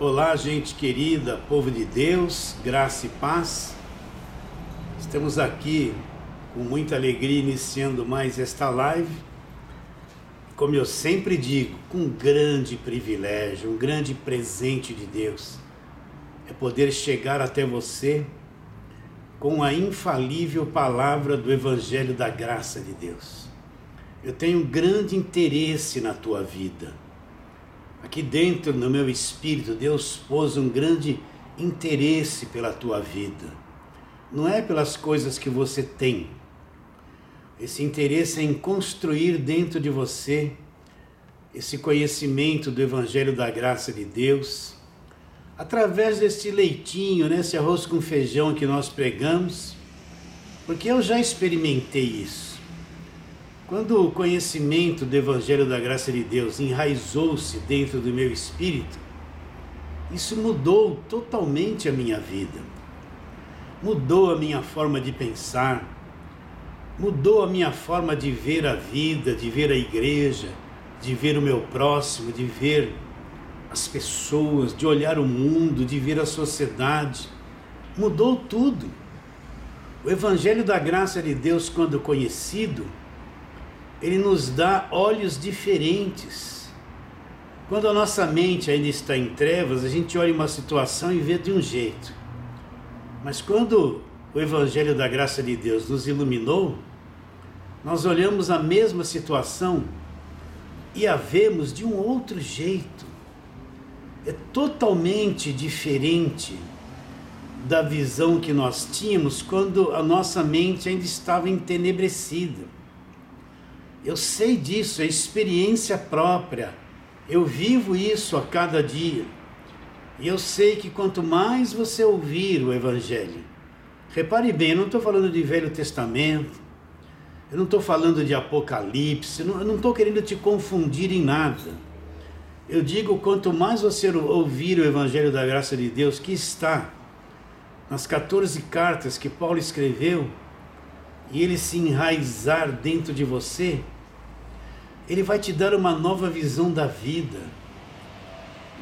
Olá, gente querida, povo de Deus, graça e paz. Estamos aqui com muita alegria iniciando mais esta live. Como eu sempre digo, com um grande privilégio, um grande presente de Deus, é poder chegar até você com a infalível palavra do Evangelho da Graça de Deus. Eu tenho um grande interesse na tua vida. Aqui dentro, no meu espírito, Deus pôs um grande interesse pela tua vida. Não é pelas coisas que você tem. Esse interesse é em construir dentro de você esse conhecimento do Evangelho da Graça de Deus, através desse leitinho, esse arroz com feijão que nós pregamos, porque eu já experimentei isso. Quando o conhecimento do Evangelho da Graça de Deus enraizou-se dentro do meu espírito, isso mudou totalmente a minha vida. Mudou a minha forma de pensar, mudou a minha forma de ver a vida, de ver a igreja, de ver o meu próximo, de ver as pessoas, de olhar o mundo, de ver a sociedade. Mudou tudo. O Evangelho da Graça de Deus, quando conhecido, ele nos dá olhos diferentes. Quando a nossa mente ainda está em trevas, a gente olha uma situação e vê de um jeito. Mas quando o Evangelho da Graça de Deus nos iluminou, nós olhamos a mesma situação e a vemos de um outro jeito. É totalmente diferente da visão que nós tínhamos quando a nossa mente ainda estava entenebrecida. Eu sei disso, é experiência própria. Eu vivo isso a cada dia. E eu sei que quanto mais você ouvir o Evangelho, repare bem, eu não estou falando de Velho Testamento, eu não estou falando de Apocalipse, eu não estou querendo te confundir em nada. Eu digo, quanto mais você ouvir o Evangelho da Graça de Deus, que está nas 14 cartas que Paulo escreveu, e ele se enraizar dentro de você, ele vai te dar uma nova visão da vida,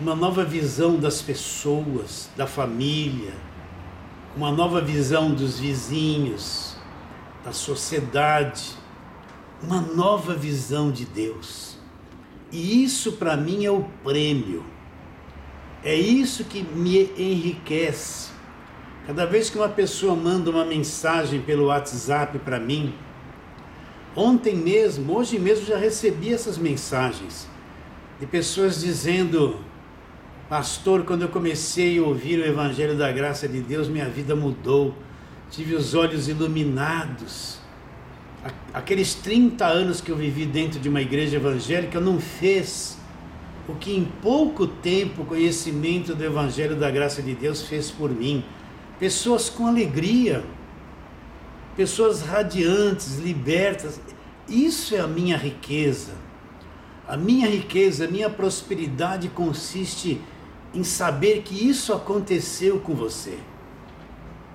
uma nova visão das pessoas, da família, uma nova visão dos vizinhos, da sociedade, uma nova visão de Deus. E isso para mim é o prêmio, é isso que me enriquece. Cada vez que uma pessoa manda uma mensagem pelo WhatsApp para mim, ontem mesmo, hoje mesmo já recebi essas mensagens de pessoas dizendo: pastor, quando eu comecei a ouvir o Evangelho da Graça de Deus, minha vida mudou, tive os olhos iluminados. Aqueles 30 anos que eu vivi dentro de uma igreja evangélica não fez o que em pouco tempo o conhecimento do Evangelho da Graça de Deus fez por mim. Pessoas com alegria, pessoas radiantes, libertas. Isso é a minha riqueza. A minha riqueza, a minha prosperidade consiste em saber que isso aconteceu com você,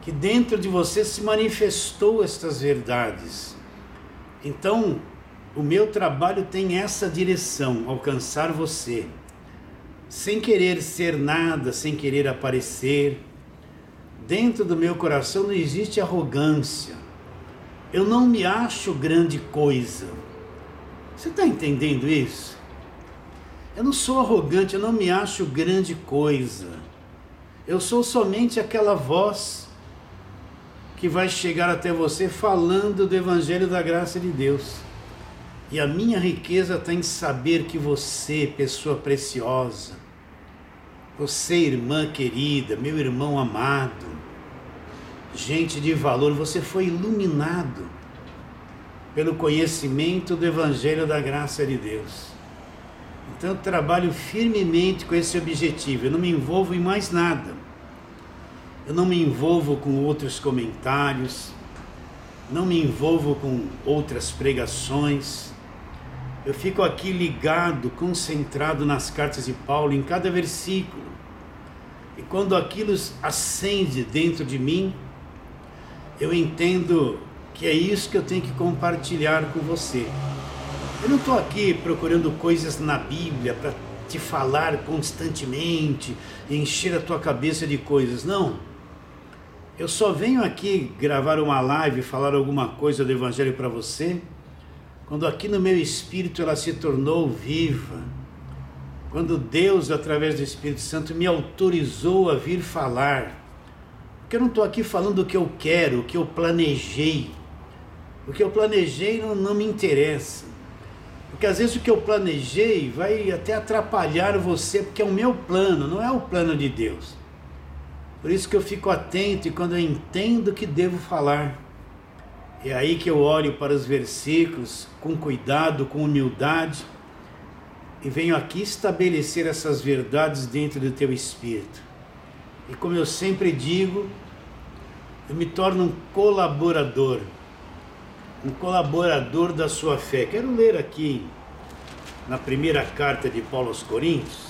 que dentro de você se manifestou estas verdades. Então, o meu trabalho tem essa direção, alcançar você, sem querer ser nada, sem querer aparecer. Dentro do meu coração não existe arrogância. Eu não me acho grande coisa. Você está entendendo isso? Eu não sou arrogante, eu não me acho grande coisa. Eu sou somente aquela voz que vai chegar até você falando do Evangelho da Graça de Deus. E a minha riqueza está em saber que você, pessoa preciosa, você, irmã querida, meu irmão amado, gente de valor, você foi iluminado pelo conhecimento do Evangelho da Graça de Deus. Então eu trabalho firmemente com esse objetivo, eu não me envolvo em mais nada. Eu não me envolvo com outros comentários, não me envolvo com outras pregações. Eu fico aqui ligado, concentrado nas cartas de Paulo, em cada versículo. E quando aquilo acende dentro de mim, eu entendo que é isso que eu tenho que compartilhar com você. Eu não estou aqui procurando coisas na Bíblia para te falar constantemente, encher a tua cabeça de coisas. Não. Eu só venho aqui gravar uma live, falar alguma coisa do Evangelho para você, quando aqui no meu espírito ela se tornou viva. Quando Deus, através do Espírito Santo, me autorizou a vir falar. Porque eu não estou aqui falando o que eu quero, o que eu planejei. O que eu planejei não me interessa. Porque às vezes o que eu planejei vai até atrapalhar você, porque é o meu plano, não é o plano de Deus. Por isso que eu fico atento e quando eu entendo que devo falar, é aí que eu olho para os versículos com cuidado, com humildade, e venho aqui estabelecer essas verdades dentro do teu espírito. E como eu sempre digo, eu me torno um colaborador da sua fé. Quero ler aqui na primeira carta de Paulo aos Coríntios.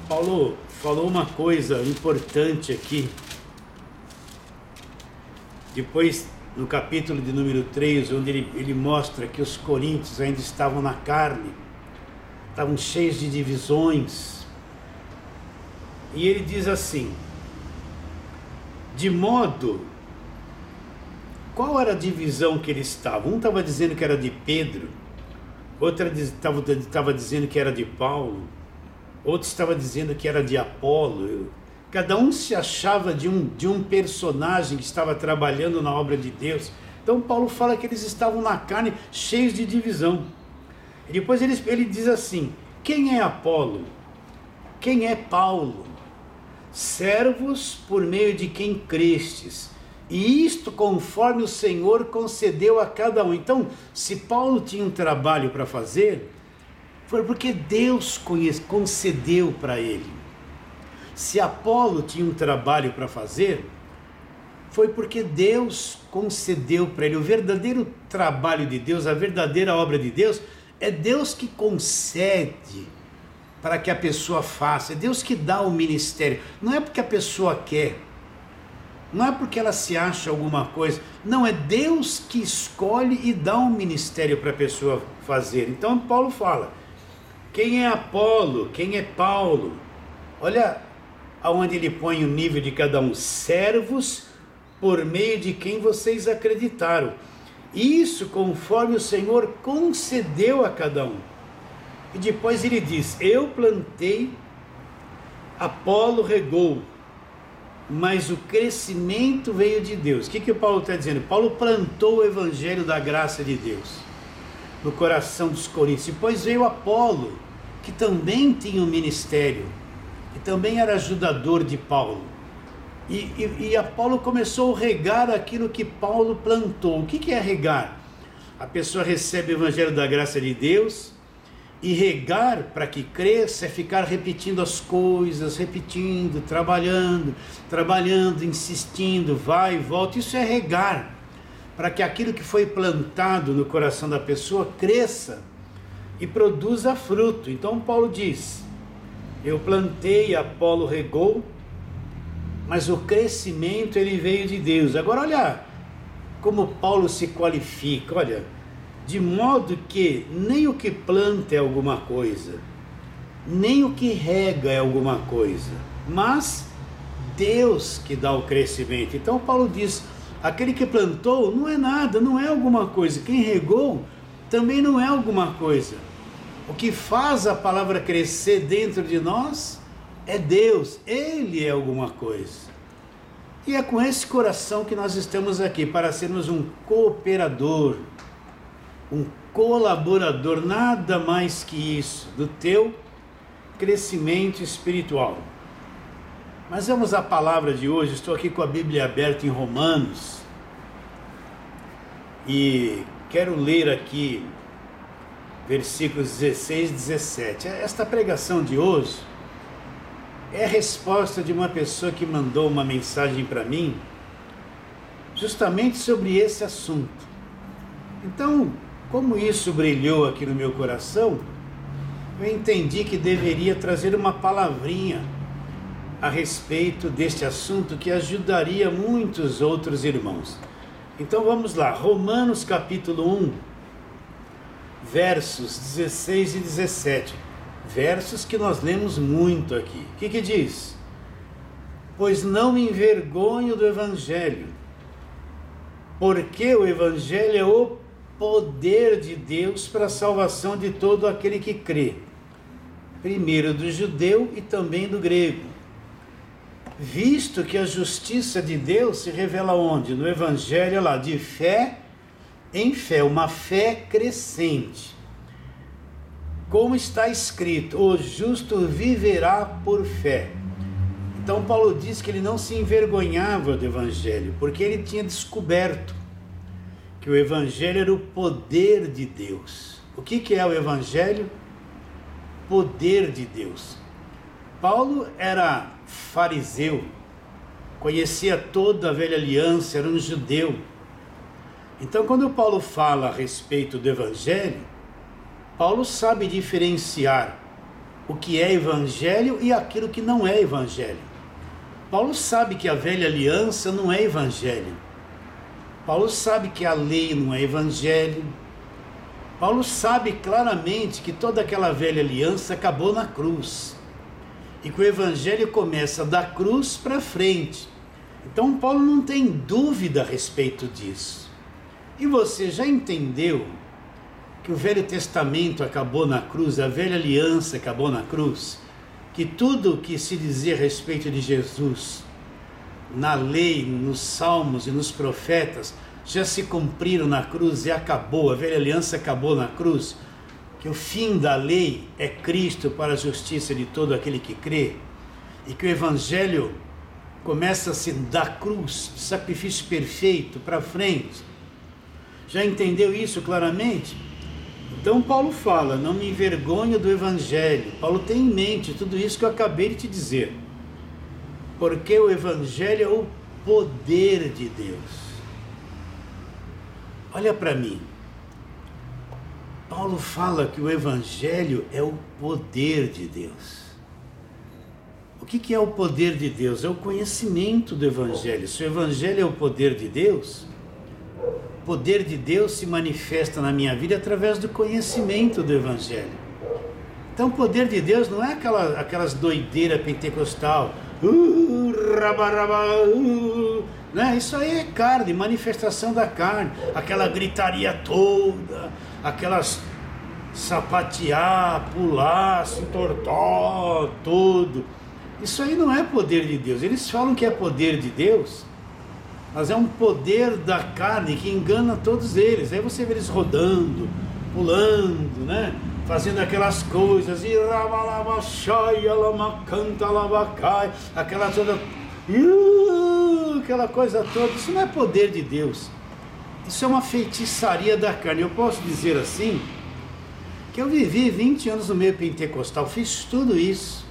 Paulo falou uma coisa importante aqui. Depois, no capítulo de número 3, onde ele mostra que os coríntios ainda estavam na carne, estavam cheios de divisões. E ele diz assim, de modo... Qual era a divisão que eles estavam? Um estava dizendo que era de Pedro, outro estava dizendo que era de Paulo, outro estava dizendo que era de Apolo. Cada um se achava de um personagem que estava trabalhando na obra de Deus. Então Paulo fala que eles estavam na carne, cheios de divisão. E depois ele diz assim, quem é Apolo? Quem é Paulo? Servos por meio de quem crestes. E isto conforme o Senhor concedeu a cada um. Então, se Paulo tinha um trabalho para fazer, foi porque Deus concedeu para ele. Se Apolo tinha um trabalho para fazer, foi porque Deus concedeu para ele. O verdadeiro trabalho de Deus, a verdadeira obra de Deus, é Deus que concede para que a pessoa faça. É Deus que dá o ministério. Não é porque a pessoa quer. Não é porque ela se acha alguma coisa, não, é Deus que escolhe e dá um ministério para a pessoa fazer. Então Paulo fala, quem é Apolo, quem é Paulo? Olha aonde ele põe o nível de cada um, servos por meio de quem vocês acreditaram. Isso conforme o Senhor concedeu a cada um. E depois ele diz, eu plantei, Apolo regou, mas o crescimento veio de Deus. O que o Paulo está dizendo? Paulo plantou o evangelho da graça de Deus no coração dos coríntios. Depois veio Apolo, que também tinha um ministério, que também era ajudador de Paulo. E Apolo começou a regar aquilo que Paulo plantou. O que é regar? A pessoa recebe o evangelho da graça de Deus, e regar para que cresça é ficar repetindo as coisas, repetindo, trabalhando, insistindo, vai e volta. Isso é regar, para que aquilo que foi plantado no coração da pessoa cresça e produza fruto. Então Paulo diz, eu plantei, Apolo regou, mas o crescimento ele veio de Deus. Agora olha como Paulo se qualifica, olha, de modo que nem o que planta é alguma coisa, nem o que rega é alguma coisa, mas Deus que dá o crescimento. Então Paulo diz, aquele que plantou não é nada, não é alguma coisa, quem regou também não é alguma coisa. O que faz a palavra crescer dentro de nós é Deus, Ele é alguma coisa. E é com esse coração que nós estamos aqui, para sermos um cooperador, um colaborador, nada mais que isso, do teu crescimento espiritual. Mas vamos à palavra de hoje. Estou aqui com a Bíblia aberta em Romanos e quero ler aqui versículos 16 e 17. Esta pregação de hoje é a resposta de uma pessoa que mandou uma mensagem para mim justamente sobre esse assunto. Então, como isso brilhou aqui no meu coração, eu entendi que deveria trazer uma palavrinha a respeito deste assunto que ajudaria muitos outros irmãos. Então vamos lá, Romanos capítulo 1, versos 16 e 17. versos que nós lemos muito aqui. O que diz? Pois não me envergonho do Evangelho, porque o Evangelho é o poder de Deus para a salvação de todo aquele que crê, primeiro do judeu e também do grego, visto que a justiça de Deus se revela onde? No Evangelho, lá, de fé em fé, uma fé crescente. Como está escrito, o justo viverá por fé. Então Paulo diz que ele não se envergonhava do Evangelho, porque ele tinha descoberto que o Evangelho era o poder de Deus. O que é o Evangelho? Poder de Deus. Paulo era fariseu, conhecia toda a velha aliança, era um judeu. Então quando Paulo fala a respeito do Evangelho, Paulo sabe diferenciar o que é Evangelho e aquilo que não é Evangelho. Paulo sabe que a velha aliança não é Evangelho. Paulo sabe que a lei não é Evangelho. Paulo sabe claramente que toda aquela velha aliança acabou na cruz. E que o Evangelho começa da cruz para frente. Então Paulo não tem dúvida a respeito disso. E você já entendeu que o Velho Testamento acabou na cruz, a velha aliança acabou na cruz? Que tudo que se dizia a respeito de Jesus, na lei, nos salmos e nos profetas, já se cumpriram na cruz e acabou, a velha aliança acabou na cruz? Que o fim da lei é Cristo para a justiça de todo aquele que crê? E que o Evangelho começa-se da cruz, do sacrifício perfeito, para frente? Já entendeu isso claramente? Então Paulo fala, não me envergonho do Evangelho. Paulo tem em mente tudo isso que eu acabei de te dizer. Porque o Evangelho é o poder de Deus. Olha para mim. Paulo fala que o Evangelho é o poder de Deus. O que é o poder de Deus? É o conhecimento do Evangelho. Se o Evangelho é o poder de Deus, o poder de Deus se manifesta na minha vida através do conhecimento do Evangelho. Então o poder de Deus não é aquelas doideiras pentecostal, né? Isso aí é carne, manifestação da carne, aquela gritaria toda, aquelas sapatear, pular, se entortar, tudo. Isso aí não é poder de Deus. Eles falam que é poder de Deus, mas é um poder da carne que engana todos eles. Aí você vê eles rodando, pulando, né? Fazendo aquelas coisas, e aquela toda, aquela coisa toda. Isso não é poder de Deus. Isso é uma feitiçaria da carne. Eu posso dizer assim, que eu vivi 20 anos no meio pentecostal, fiz tudo isso.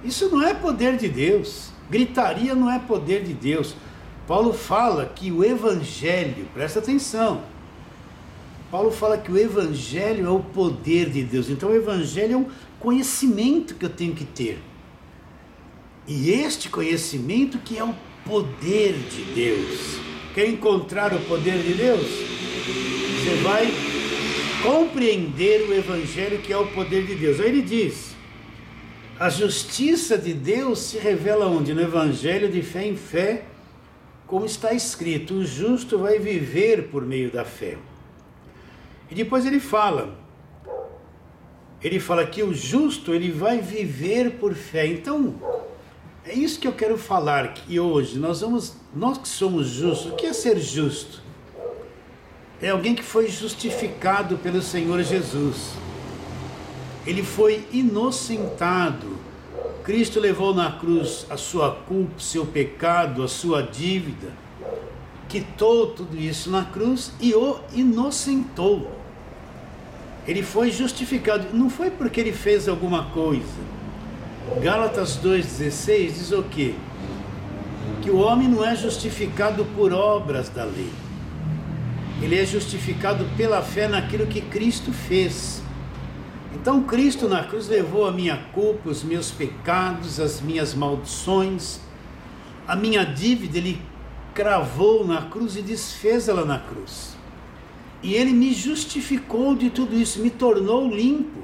Isso não é poder de Deus. Gritaria não é poder de Deus. Paulo fala que o Evangelho, presta atenção, Paulo fala que o Evangelho é o poder de Deus. Então o Evangelho é um conhecimento que eu tenho que ter. E este conhecimento que é o poder de Deus. Quer encontrar o poder de Deus? Você vai compreender o Evangelho que é o poder de Deus. Aí ele diz, a justiça de Deus se revela onde? No Evangelho de fé em fé, como está escrito, o justo vai viver por meio da fé. E depois ele fala que o justo ele vai viver por fé. Então, é isso que eu quero falar aqui hoje. Nós que somos justos, o que é ser justo? É alguém que foi justificado pelo Senhor Jesus. Ele foi inocentado. Cristo levou na cruz a sua culpa, seu pecado, a sua dívida, quitou tudo isso na cruz e o inocentou. Ele foi justificado, não foi porque ele fez alguma coisa. Gálatas 2,16 diz o quê? Que o homem não é justificado por obras da lei. Ele é justificado pela fé naquilo que Cristo fez. Então Cristo na cruz levou a minha culpa, os meus pecados, as minhas maldições, a minha dívida, ele cravou na cruz e desfez ela na cruz. E ele me justificou de tudo isso, me tornou limpo.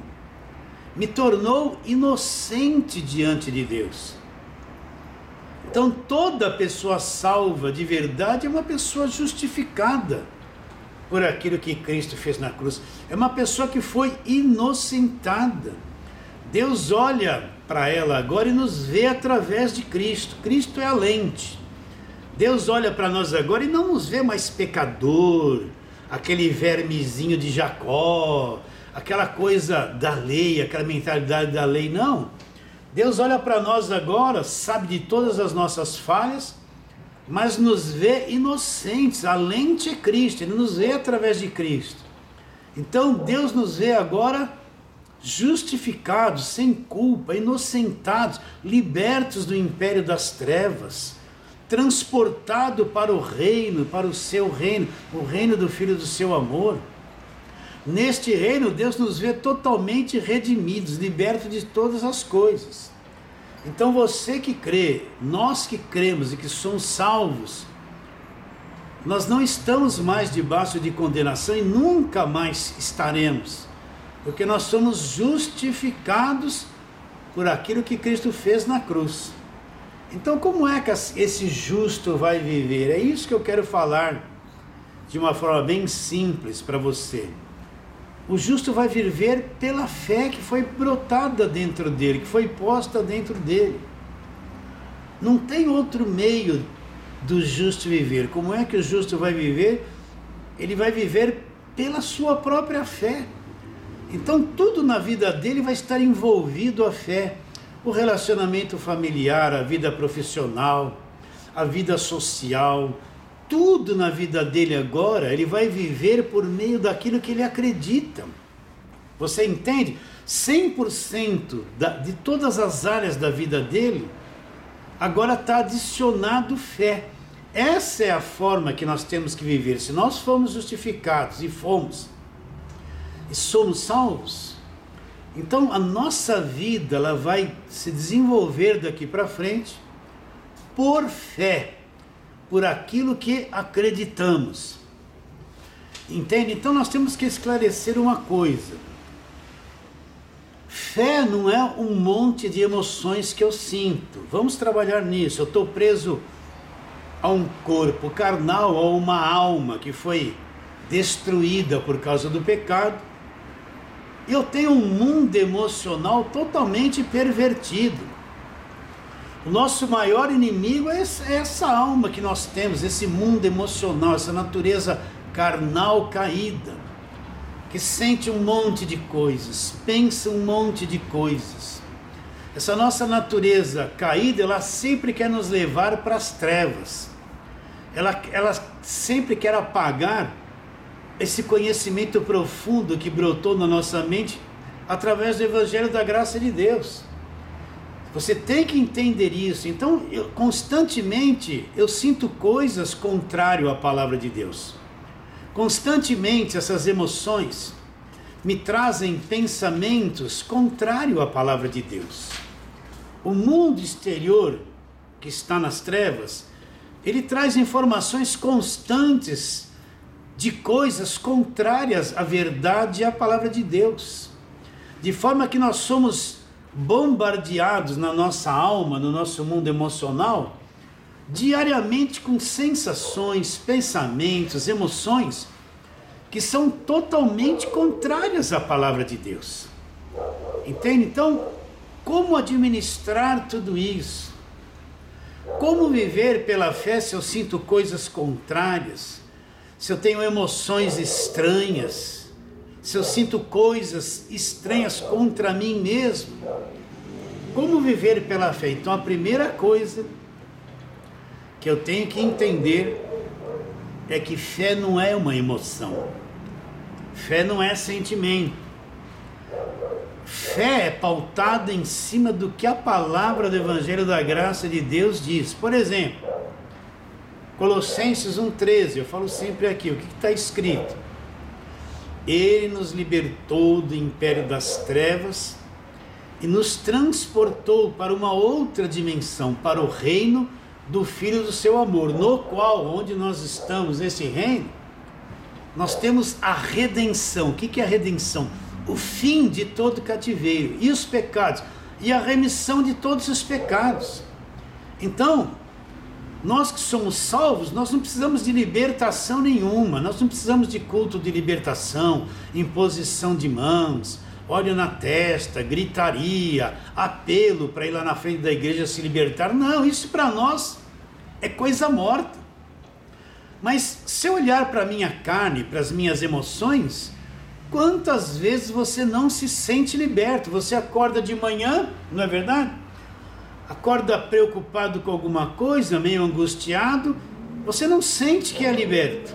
me tornou inocente diante de Deus. Então toda pessoa salva de verdade é uma pessoa justificada por aquilo que Cristo fez na cruz. É uma pessoa que foi inocentada. Deus olha para ela agora e nos vê através de Cristo. Cristo é a lente. Deus olha para nós agora e não nos vê mais pecador, aquele vermezinho de Jacó, aquela coisa da lei, aquela mentalidade da lei. Não. Deus olha para nós agora, sabe de todas as nossas falhas, mas nos vê inocentes. A lente é Cristo, Ele nos vê através de Cristo. Então Deus nos vê agora justificados, sem culpa, inocentados, libertos do império das trevas, transportado para o reino, para o seu reino, o reino do Filho do seu amor. Neste reino Deus nos vê totalmente redimidos, libertos de todas as coisas. Então você que crê, nós que cremos e que somos salvos, nós não estamos mais debaixo de condenação e nunca mais estaremos, porque nós somos justificados por aquilo que Cristo fez na cruz. Então como é que esse justo vai viver? É isso que eu quero falar de uma forma bem simples para você. O justo vai viver pela fé que foi brotada dentro dele, que foi posta dentro dele. Não tem outro meio do justo viver. Como é que o justo vai viver? Ele vai viver pela sua própria fé. Então tudo na vida dele vai estar envolvido a fé. O relacionamento familiar, a vida profissional, a vida social, tudo na vida dele agora, ele vai viver por meio daquilo que ele acredita. Você entende? 100% de todas as áreas da vida dele, agora está adicionado fé. Essa é a forma que nós temos que viver. Se nós fomos justificados e somos salvos, então a nossa vida ela vai se desenvolver daqui para frente por fé, por aquilo que acreditamos. Entende? Então nós temos que esclarecer uma coisa. Fé não é um monte de emoções que eu sinto. Vamos trabalhar nisso. Eu estou preso a um corpo carnal, a uma alma que foi destruída por causa do pecado. Eu tenho um mundo emocional totalmente pervertido. O nosso maior inimigo é essa alma que nós temos, esse mundo emocional, essa natureza carnal caída, que sente um monte de coisas, pensa um monte de coisas. Essa nossa natureza caída, ela sempre quer nos levar para as trevas. Ela sempre quer apagar esse conhecimento profundo que brotou na nossa mente através do Evangelho da Graça de Deus. Você tem que entender isso. Então, constantemente eu sinto coisas contrárias à palavra de Deus. Constantemente essas emoções me trazem pensamentos contrários à palavra de Deus. O mundo exterior que está nas trevas, ele traz informações constantes de coisas contrárias à verdade e à palavra de Deus. De forma que nós somos bombardeados na nossa alma, no nosso mundo emocional, diariamente com sensações, pensamentos, emoções que são totalmente contrárias à palavra de Deus. Entende? Então, como administrar tudo isso? Como viver pela fé se eu sinto coisas contrárias? Se eu tenho emoções estranhas? Se eu sinto coisas estranhas contra mim mesmo? Como viver pela fé? Então a primeira coisa que eu tenho que entender é que fé não é uma emoção. Fé não é sentimento. Fé é pautada em cima do que a palavra do Evangelho da Graça de Deus diz. Por exemplo, Colossenses 1,13, eu falo sempre aqui, o que está escrito? Ele nos libertou do império das trevas e nos transportou para uma outra dimensão, para o reino do Filho do seu amor, no qual, onde nós estamos, nesse reino, nós temos a redenção. O que é a redenção? o fim de todo cativeiro, e os pecados, e a remissão de todos os pecados. Então, nós que somos salvos, nós não precisamos de libertação nenhuma, nós não precisamos de culto de libertação, imposição de mãos, óleo na testa, gritaria, apelo para ir lá na frente da igreja se libertar. Não, isso para nós é coisa morta. Mas se eu olhar para a minha carne, para as minhas emoções, quantas vezes você não se sente liberto? Você acorda de manhã, não é verdade? Acorda preocupado com alguma coisa, meio angustiado, você não sente que é liberto.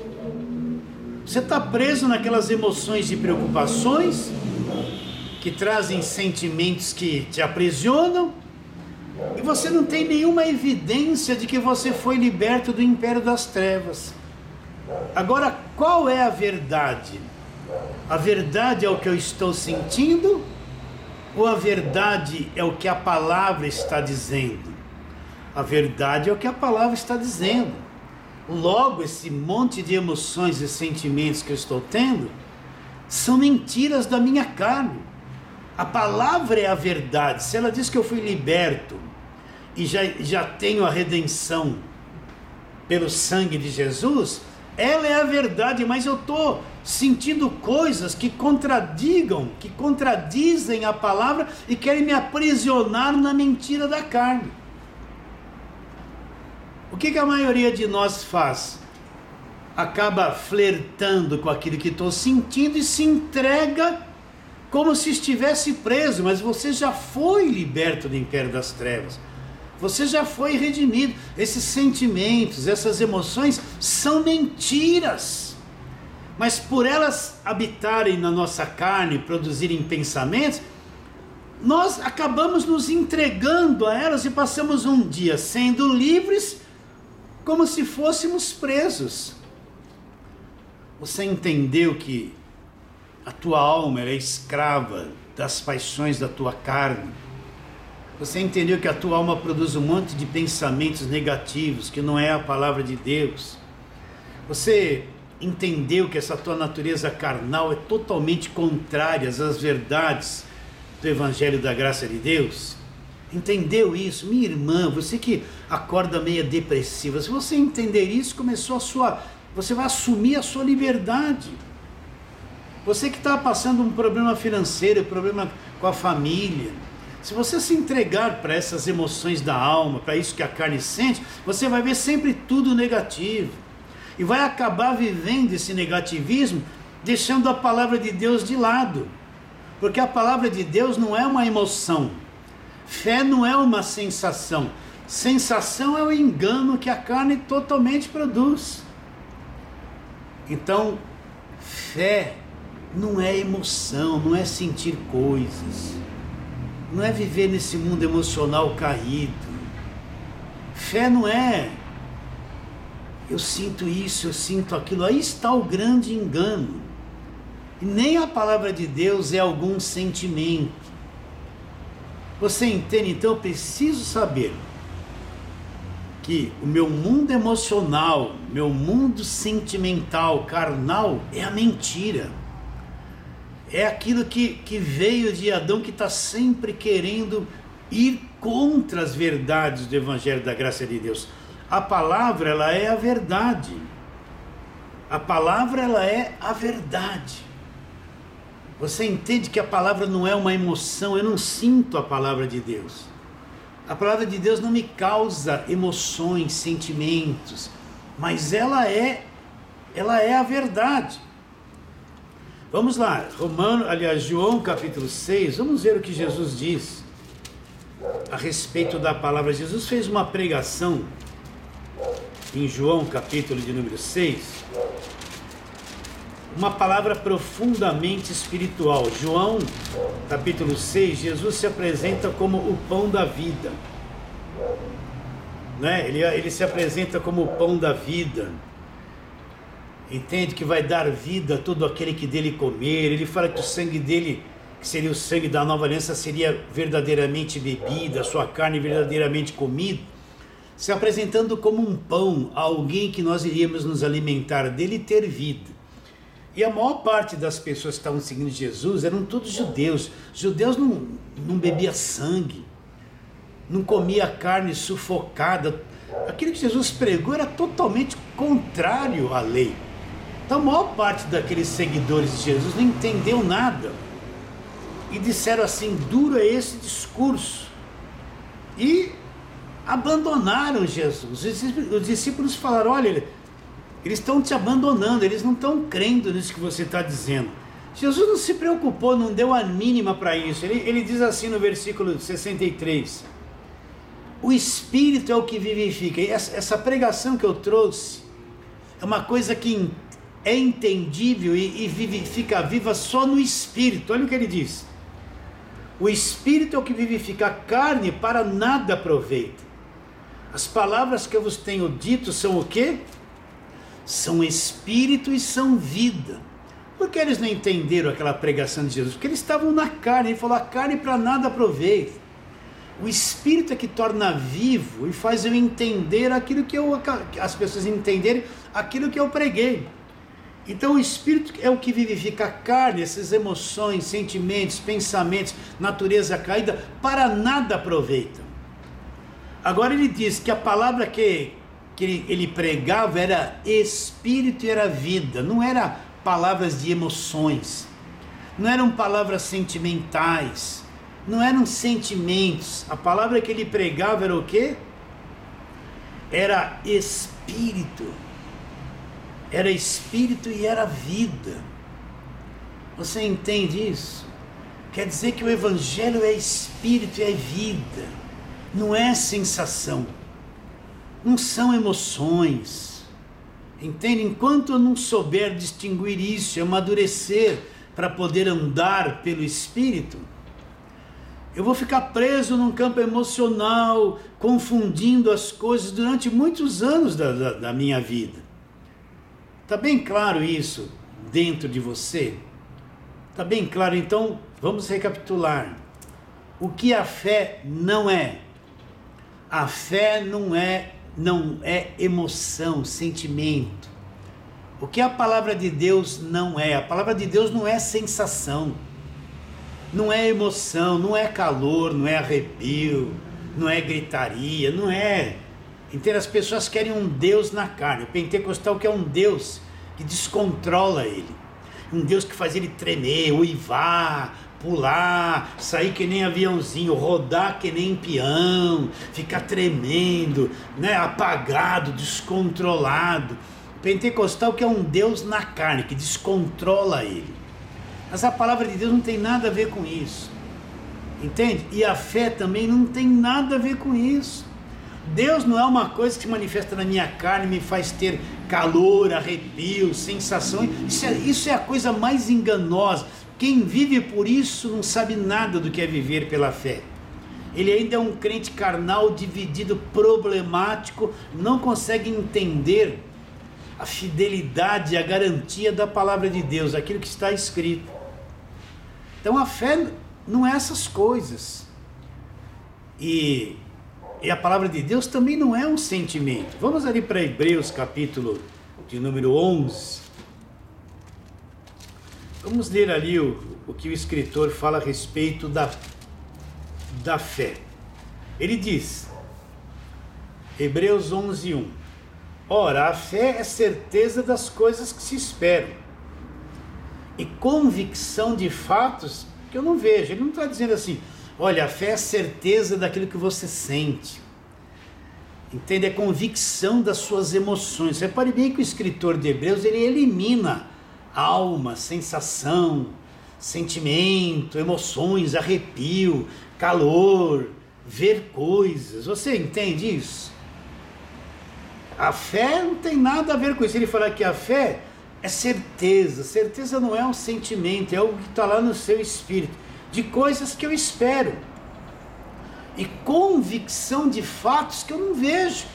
Você está preso naquelas emoções de preocupações, que trazem sentimentos que te aprisionam, e você não tem nenhuma evidência de que você foi liberto do império das trevas. Agora, qual é a verdade? A verdade é o que eu estou sentindo? Ou a verdade é o que a palavra está dizendo? A verdade é o que a palavra está dizendo. Logo, esse monte de emoções e sentimentos que eu estou tendo são mentiras da minha carne. A palavra é a verdade. Se ela diz que eu fui liberto e já tenho a redenção pelo sangue de Jesus, ela é a verdade, mas eu estou sentindo coisas que contradizem a palavra e querem me aprisionar na mentira da carne. O que a maioria de nós faz? Acaba flertando com aquilo que estou sentindo e se entrega como se estivesse preso, mas você já foi liberto do império das trevas. Você já foi redimido. Esses sentimentos, essas emoções são mentiras. Mas por elas habitarem na nossa carne, produzirem pensamentos, nós acabamos nos entregando a elas e passamos um dia sendo livres como se fôssemos presos. Você entendeu que a tua alma é escrava das paixões da tua carne? Você entendeu que a tua alma produz um monte de pensamentos negativos, que não é a palavra de Deus? Você entendeu que essa tua natureza carnal é totalmente contrária às verdades do Evangelho da Graça de Deus? Entendeu isso? Minha irmã, você que acorda meio depressiva, se você entender isso, você vai assumir a sua liberdade. Você que está passando um problema financeiro, problema com a família, se você se entregar para essas emoções da alma, para isso que a carne sente, você vai ver sempre tudo negativo. E vai acabar vivendo esse negativismo, deixando a palavra de Deus de lado. Porque a palavra de Deus não é uma emoção. Fé não é uma sensação. Sensação é o engano que a carne totalmente produz. Então, fé não é emoção, não é sentir coisas. Não é viver nesse mundo emocional caído. Fé não é eu sinto isso, eu sinto aquilo. Aí está o grande engano. E nem a palavra de Deus é algum sentimento. Você entende? Então eu preciso saber que o meu mundo emocional, meu mundo sentimental, carnal, é a mentira. É aquilo que veio de Adão, que está sempre querendo ir contra as verdades do Evangelho da Graça de Deus. A palavra, ela é a verdade. A palavra, ela é a verdade. Você entende que a palavra não é uma emoção, eu não sinto a palavra de Deus. A palavra de Deus não me causa emoções, sentimentos, mas ela é a verdade. Vamos lá, João capítulo 6, vamos ver o que Jesus diz a respeito da palavra. Jesus fez uma pregação em João capítulo de número 6, uma palavra profundamente espiritual. João capítulo 6, Jesus se apresenta como o pão da vida, né? Ele se apresenta como o pão da vida. Entende que vai dar vida a todo aquele que dele comer. Ele fala que o sangue dele, que seria o sangue da nova aliança, seria verdadeiramente bebida, a sua carne verdadeiramente comida, se apresentando como um pão, alguém que nós iríamos nos alimentar dele e ter vida. E a maior parte das pessoas que estavam seguindo Jesus eram todos judeus. Judeus não bebia sangue, não comia carne sufocada. Aquilo que Jesus pregou era totalmente contrário à lei. Então a maior parte daqueles seguidores de Jesus não entendeu nada. E disseram assim: duro é esse discurso. E abandonaram Jesus. Os discípulos falaram: olha, eles estão te abandonando, eles não estão crendo nisso que você está dizendo. Jesus não se preocupou, não deu a mínima para isso. Ele diz assim no versículo 63: o Espírito é o que vivifica. E essa pregação que eu trouxe é uma coisa que é entendível e fica viva só no Espírito. Olha o que ele diz: o Espírito é o que vivifica, a carne para nada aproveita. As palavras que eu vos tenho dito são o quê? São Espírito e são vida. Por que eles não entenderam aquela pregação de Jesus? Porque eles estavam na carne. Ele falou: a carne para nada aproveita. O Espírito é que torna vivo e faz eu entender aquilo que as pessoas entenderem aquilo que eu preguei. Então o Espírito é o que vivifica a carne, essas emoções, sentimentos, pensamentos, natureza caída, para nada aproveita. Agora ele diz que a palavra que ele pregava era Espírito e era vida, não era palavras de emoções, não eram palavras sentimentais, não eram sentimentos. A palavra que ele pregava era o quê? Era Espírito. Era Espírito e era vida. Você entende isso? Quer dizer que o Evangelho é Espírito e é vida, não é sensação, não são emoções. Entende? Enquanto eu não souber distinguir isso, amadurecer para poder andar pelo Espírito, eu vou ficar preso num campo emocional, confundindo as coisas durante muitos anos da minha vida. Está bem claro isso dentro de você? Está bem claro? Então, vamos recapitular. O que a fé não é? A fé não é emoção, sentimento. O que a palavra de Deus não é? A palavra de Deus não é sensação, não é emoção, não é calor, não é arrepio, não é gritaria, não é. Então as pessoas querem um Deus na carne. O pentecostal quer um Deus que descontrola ele, um Deus que faz ele tremer, uivar, pular, sair que nem aviãozinho, rodar que nem peão, ficar tremendo, né? Apagado, descontrolado. O pentecostal quer um Deus na carne, que descontrola ele. Mas a palavra de Deus não tem nada a ver com isso, entende? E a fé também não tem nada a ver com isso. Deus não é uma coisa que se manifesta na minha carne, me faz ter calor, arrepio, sensação. Isso é a coisa mais enganosa. Quem vive por isso não sabe nada do que é viver pela fé. Ele ainda é um crente carnal, dividido, problemático, não consegue entender a fidelidade, a garantia da palavra de Deus, aquilo que está escrito. Então a fé não é essas coisas. E a palavra de Deus também não é um sentimento. Vamos ali para Hebreus, capítulo de número 11. Vamos ler ali o que o escritor fala a respeito da fé. Ele diz, Hebreus 11:1: ora, a fé é certeza das coisas que se esperam e convicção de fatos que eu não vejo. Ele não está dizendo assim: olha, a fé é certeza daquilo que você sente. Entende? É convicção das suas emoções. Repare bem que o escritor de Hebreus, ele elimina alma, sensação, sentimento, emoções, arrepio, calor, ver coisas. Você entende isso? A fé não tem nada a ver com isso. Ele fala que a fé é certeza. Certeza não é um sentimento, é algo que está lá no seu espírito, de coisas que eu espero, e convicção de fatos que eu não vejo.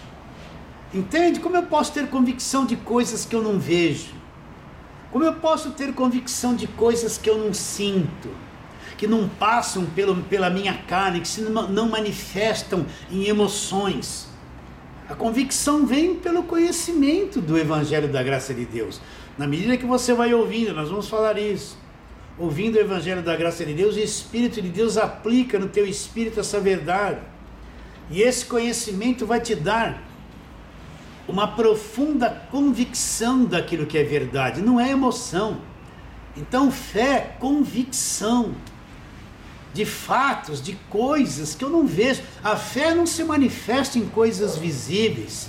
Entende? Como eu posso ter convicção de coisas que eu não vejo? Como eu posso ter convicção de coisas que eu não sinto, que não passam pela minha carne, que se não manifestam em emoções? A convicção vem pelo conhecimento do Evangelho da Graça de Deus. Na medida que você vai ouvindo, nós vamos falar isso, ouvindo o Evangelho da Graça de Deus, o Espírito de Deus aplica no teu espírito essa verdade. E esse conhecimento vai te dar uma profunda convicção daquilo que é verdade, não é emoção. Então fé é convicção de fatos, de coisas que eu não vejo. A fé não se manifesta em coisas visíveis.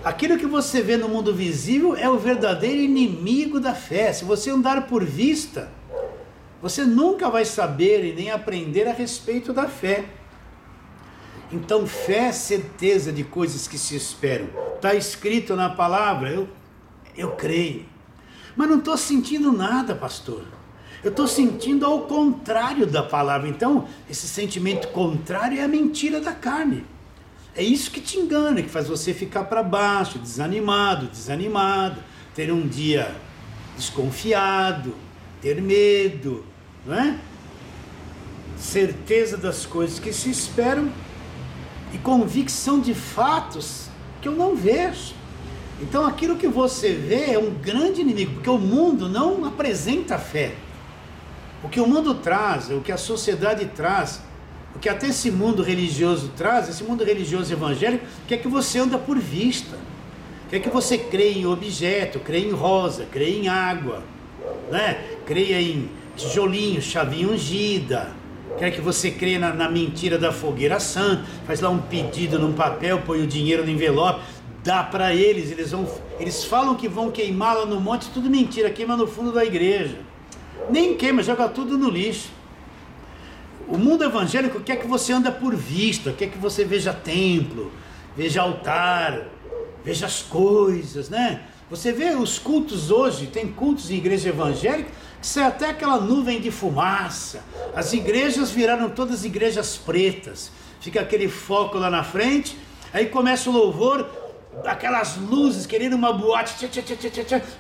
Aquilo que você vê no mundo visível é o verdadeiro inimigo da fé. Se você andar por vista, você nunca vai saber e nem aprender a respeito da fé. Então fé é certeza de coisas que se esperam. Está escrito na palavra, eu creio. Mas não estou sentindo nada, pastor. Eu estou sentindo ao contrário da palavra. Então, esse sentimento contrário é a mentira da carne. É isso que te engana, que faz você ficar para baixo, desanimado, ter um dia desconfiado, ter medo, não é? Certeza das coisas que se esperam e convicção de fatos que eu não vejo. Então aquilo que você vê é um grande inimigo, porque o mundo não apresenta fé. O que o mundo traz, o que a sociedade traz, o que até esse mundo religioso traz, esse mundo religioso evangélico, quer que você anda por vista, quer que você creia em objeto, creia em rosa, creia em água, né? Creia em tijolinho, chavinha ungida, quer que você creia na mentira da fogueira santa, faz lá um pedido num papel, põe o dinheiro no envelope, dá para eles, eles falam que vão queimá-la no monte, tudo mentira, queima no fundo da igreja. Nem queima, joga tudo no lixo. O mundo evangélico quer que você anda por vista, quer que você veja templo, veja altar, veja as coisas, né? Você vê os cultos hoje, tem cultos em igreja evangélica, que sai até aquela nuvem de fumaça. As igrejas viraram todas igrejas pretas, fica aquele foco lá na frente, aí começa o louvor, aquelas luzes, querendo uma boate,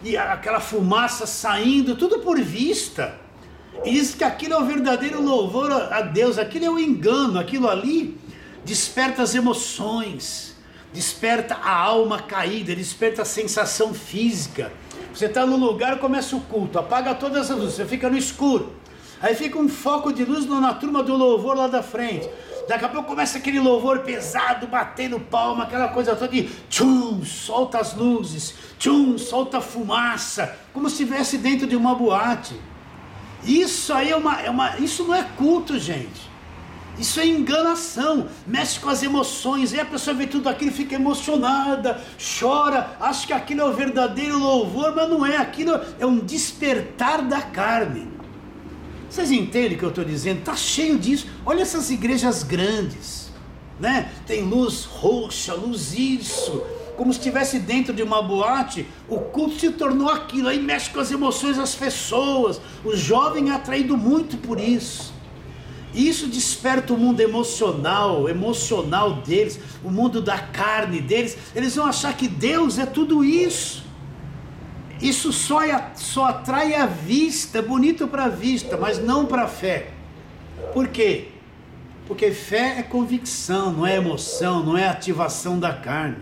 e aquela fumaça saindo, tudo por vista. E diz que aquilo é o verdadeiro louvor a Deus, aquilo é o engano, aquilo ali desperta as emoções, desperta a alma caída, desperta a sensação física. Você está no lugar, começa o culto, apaga todas as luzes, você fica no escuro, aí fica um foco de luz na turma do louvor lá da frente. Daqui a pouco começa aquele louvor pesado, batendo palma, aquela coisa toda de tchum, solta as luzes, tchum, solta a fumaça, como se estivesse dentro de uma boate. Isso aí isso não é culto, gente. Isso é enganação, mexe com as emoções, aí a pessoa vê tudo aquilo, fica emocionada, chora, acha que aquilo é o verdadeiro louvor, mas não é, aquilo é um despertar da carne. Vocês entendem o que eu estou dizendo? Está cheio disso. Olha essas igrejas grandes, né? Tem luz roxa, luz isso, como se estivesse dentro de uma boate. O culto se tornou aquilo, aí mexe com as emoções das pessoas. O jovem é atraído muito por isso. Isso desperta o mundo emocional deles, o mundo da carne deles. Eles vão achar que Deus é tudo isso. Isso só atrai a vista, é bonito para a vista, mas não para a fé. Por quê? Porque fé é convicção, não é emoção, não é ativação da carne.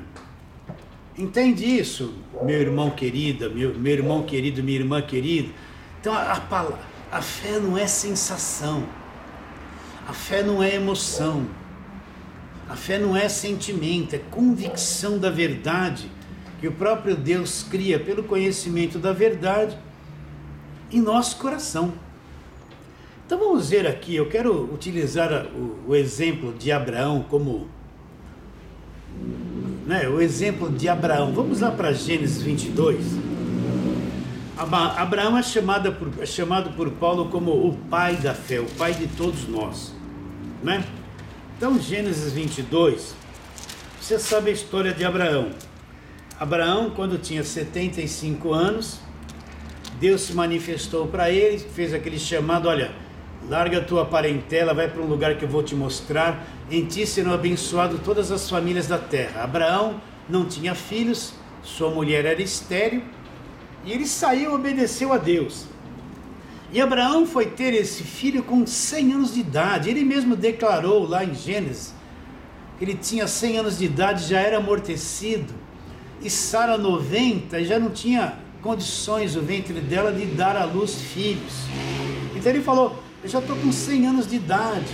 Entende isso, meu irmão querido, meu irmão querido, minha irmã querida? Então a fé não é sensação, a fé não é emoção, a fé não é sentimento, é convicção da verdade que o próprio Deus cria pelo conhecimento da verdade em nosso coração. Então vamos ver aqui, eu quero utilizar o exemplo de Abraão como, né, o exemplo de Abraão. Vamos lá para Gênesis 22. Abraão é chamado por Paulo como o pai da fé, o pai de todos nós, né? Então Gênesis 22, você sabe a história de Abraão. Abraão, quando tinha 75 anos, Deus se manifestou para ele, fez aquele chamado: olha, larga a tua parentela, vai para um lugar que eu vou te mostrar, em ti serão abençoadas todas as famílias da terra. Abraão não tinha filhos, sua mulher era estéril, e ele saiu e obedeceu a Deus. E Abraão foi ter esse filho com 100 anos de idade, ele mesmo declarou lá em Gênesis, que ele tinha 100 anos de idade, já era amortecido, e Sara 90 e já não tinha condições o ventre dela de dar à luz filhos. Então ele falou, eu já estou com 100 anos de idade.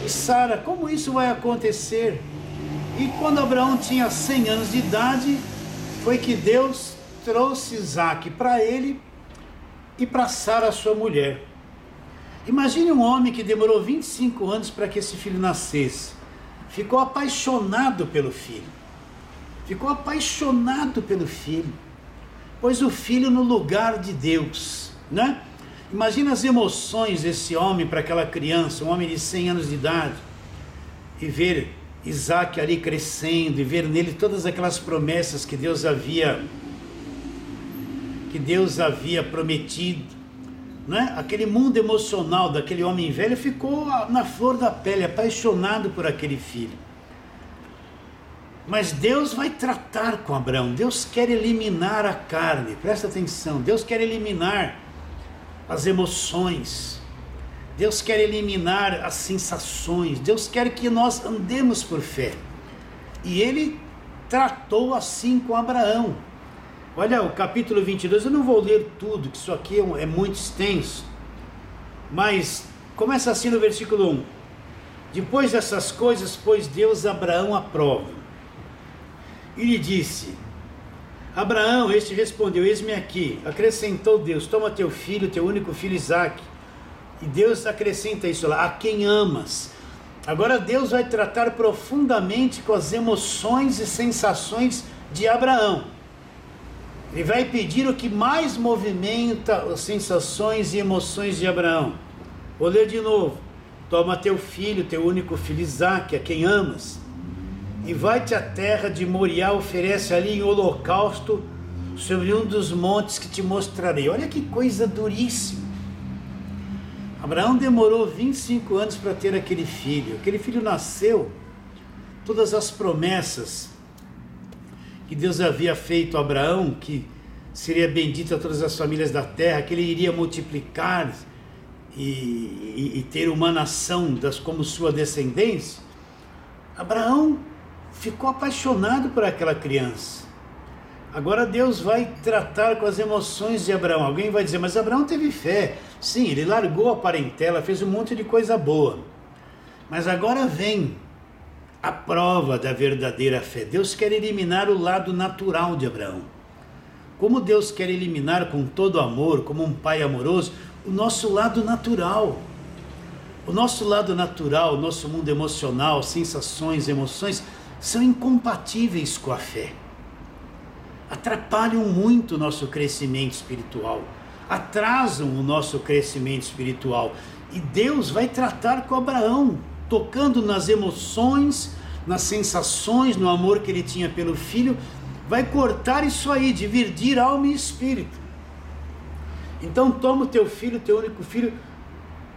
E Sara, como isso vai acontecer? E quando Abraão tinha 100 anos de idade, foi que Deus trouxe Isaque para ele e para Sara, sua mulher. Imagine um homem que demorou 25 anos para que esse filho nascesse. Ficou apaixonado pelo filho. Ficou apaixonado pelo filho. Pôs o filho no lugar de Deus, né? Imagina as emoções desse homem para aquela criança, um homem de 100 anos de idade, e ver Isaque ali crescendo, e ver nele todas aquelas promessas que Deus havia prometido, né? Aquele mundo emocional daquele homem velho ficou na flor da pele, apaixonado por aquele filho. Mas Deus vai tratar com Abraão. Deus quer eliminar a carne, presta atenção, Deus quer eliminar as emoções, Deus quer eliminar as sensações, Deus quer que nós andemos por fé. E ele tratou assim com Abraão. Olha o capítulo 22, eu não vou ler tudo, que isso aqui é muito extenso, mas começa assim no versículo 1. Depois dessas coisas, pôs Deus Abraão à prova, e lhe disse, Abraão, este respondeu, eis-me aqui. Acrescentou Deus, toma teu filho, teu único filho Isaque. E Deus acrescenta isso lá, a quem amas. Agora Deus vai tratar profundamente com as emoções e sensações de Abraão. Ele vai pedir o que mais movimenta as sensações e emoções de Abraão. Vou ler de novo. Toma teu filho, teu único filho Isaque, a quem amas, e vai-te à terra de Moriá, oferece ali em holocausto sobre um dos montes que te mostrarei. Olha que coisa duríssima. Abraão demorou 25 anos para ter aquele filho. Aquele filho nasceu, todas as promessas que Deus havia feito a Abraão, que seria bendito a todas as famílias da terra, que ele iria multiplicar e ter uma nação como sua descendência. Abraão ficou apaixonado por aquela criança. Agora Deus vai tratar com as emoções de Abraão. Alguém vai dizer, mas Abraão teve fé. Sim, ele largou a parentela, fez um monte de coisa boa. Mas agora vem a prova da verdadeira fé. Deus quer eliminar o lado natural de Abraão. Como Deus quer eliminar com todo amor, como um pai amoroso, o nosso lado natural. O nosso lado natural, o nosso mundo emocional, sensações, emoções, são incompatíveis com a fé. Atrapalham muito o nosso crescimento espiritual, atrasam o nosso crescimento espiritual. E Deus vai tratar com Abraão, tocando nas emoções, nas sensações, no amor que ele tinha pelo filho, vai cortar isso aí, dividir alma e espírito. Então toma o teu filho, teu único filho,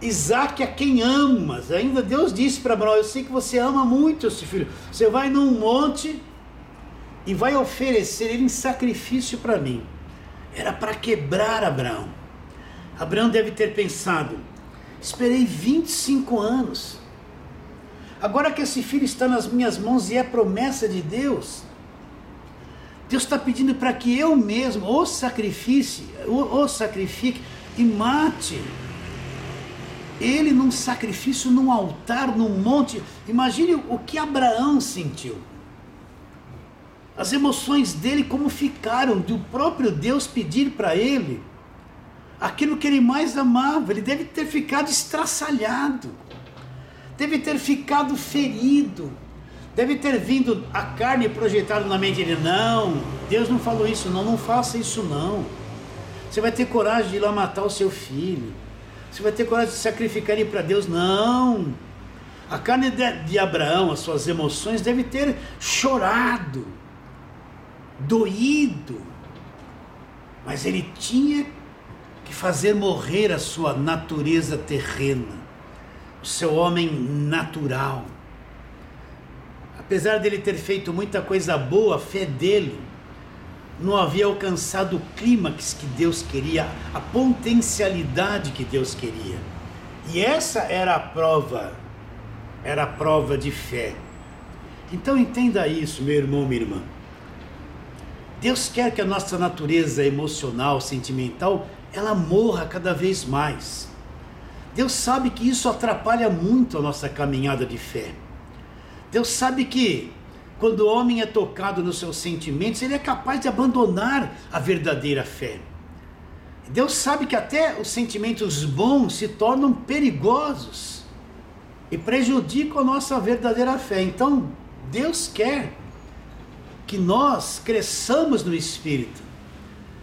Isaque, a quem amas. Ainda Deus disse para Abraão, eu sei que você ama muito esse filho, você vai num monte e vai oferecer ele em sacrifício para mim. Era para quebrar Abraão. Abraão deve ter pensado, esperei 25 anos, agora que esse filho está nas minhas mãos e é promessa de Deus, Deus está pedindo para que eu mesmo o sacrifique e mate ele num sacrifício, num altar, num monte. Imagine o que Abraão sentiu, as emoções dele como ficaram, de o próprio Deus pedir para ele aquilo que ele mais amava. Ele deve ter ficado estraçalhado, deve ter ficado ferido, deve ter vindo a carne projetada na mente dele. Não, Deus não falou isso, não faça isso não. Você vai ter coragem de ir lá matar o seu filho, você vai ter coragem de sacrificar ele para Deus? Não. A carne de Abraão, as suas emoções, deve ter chorado, doído, mas ele tinha que fazer morrer a sua natureza terrena, o seu homem natural. Apesar dele ter feito muita coisa boa, a fé dele não havia alcançado o clímax que Deus queria, a potencialidade que Deus queria. E essa era a prova de fé. Então entenda isso, meu irmão, minha irmã. Deus quer que a nossa natureza emocional, sentimental, ela morra cada vez mais. Deus sabe que isso atrapalha muito a nossa caminhada de fé. Deus sabe que quando o homem é tocado nos seus sentimentos, ele é capaz de abandonar a verdadeira fé. Deus sabe que até os sentimentos bons se tornam perigosos e prejudicam a nossa verdadeira fé. Então, Deus quer que nós cresçamos no Espírito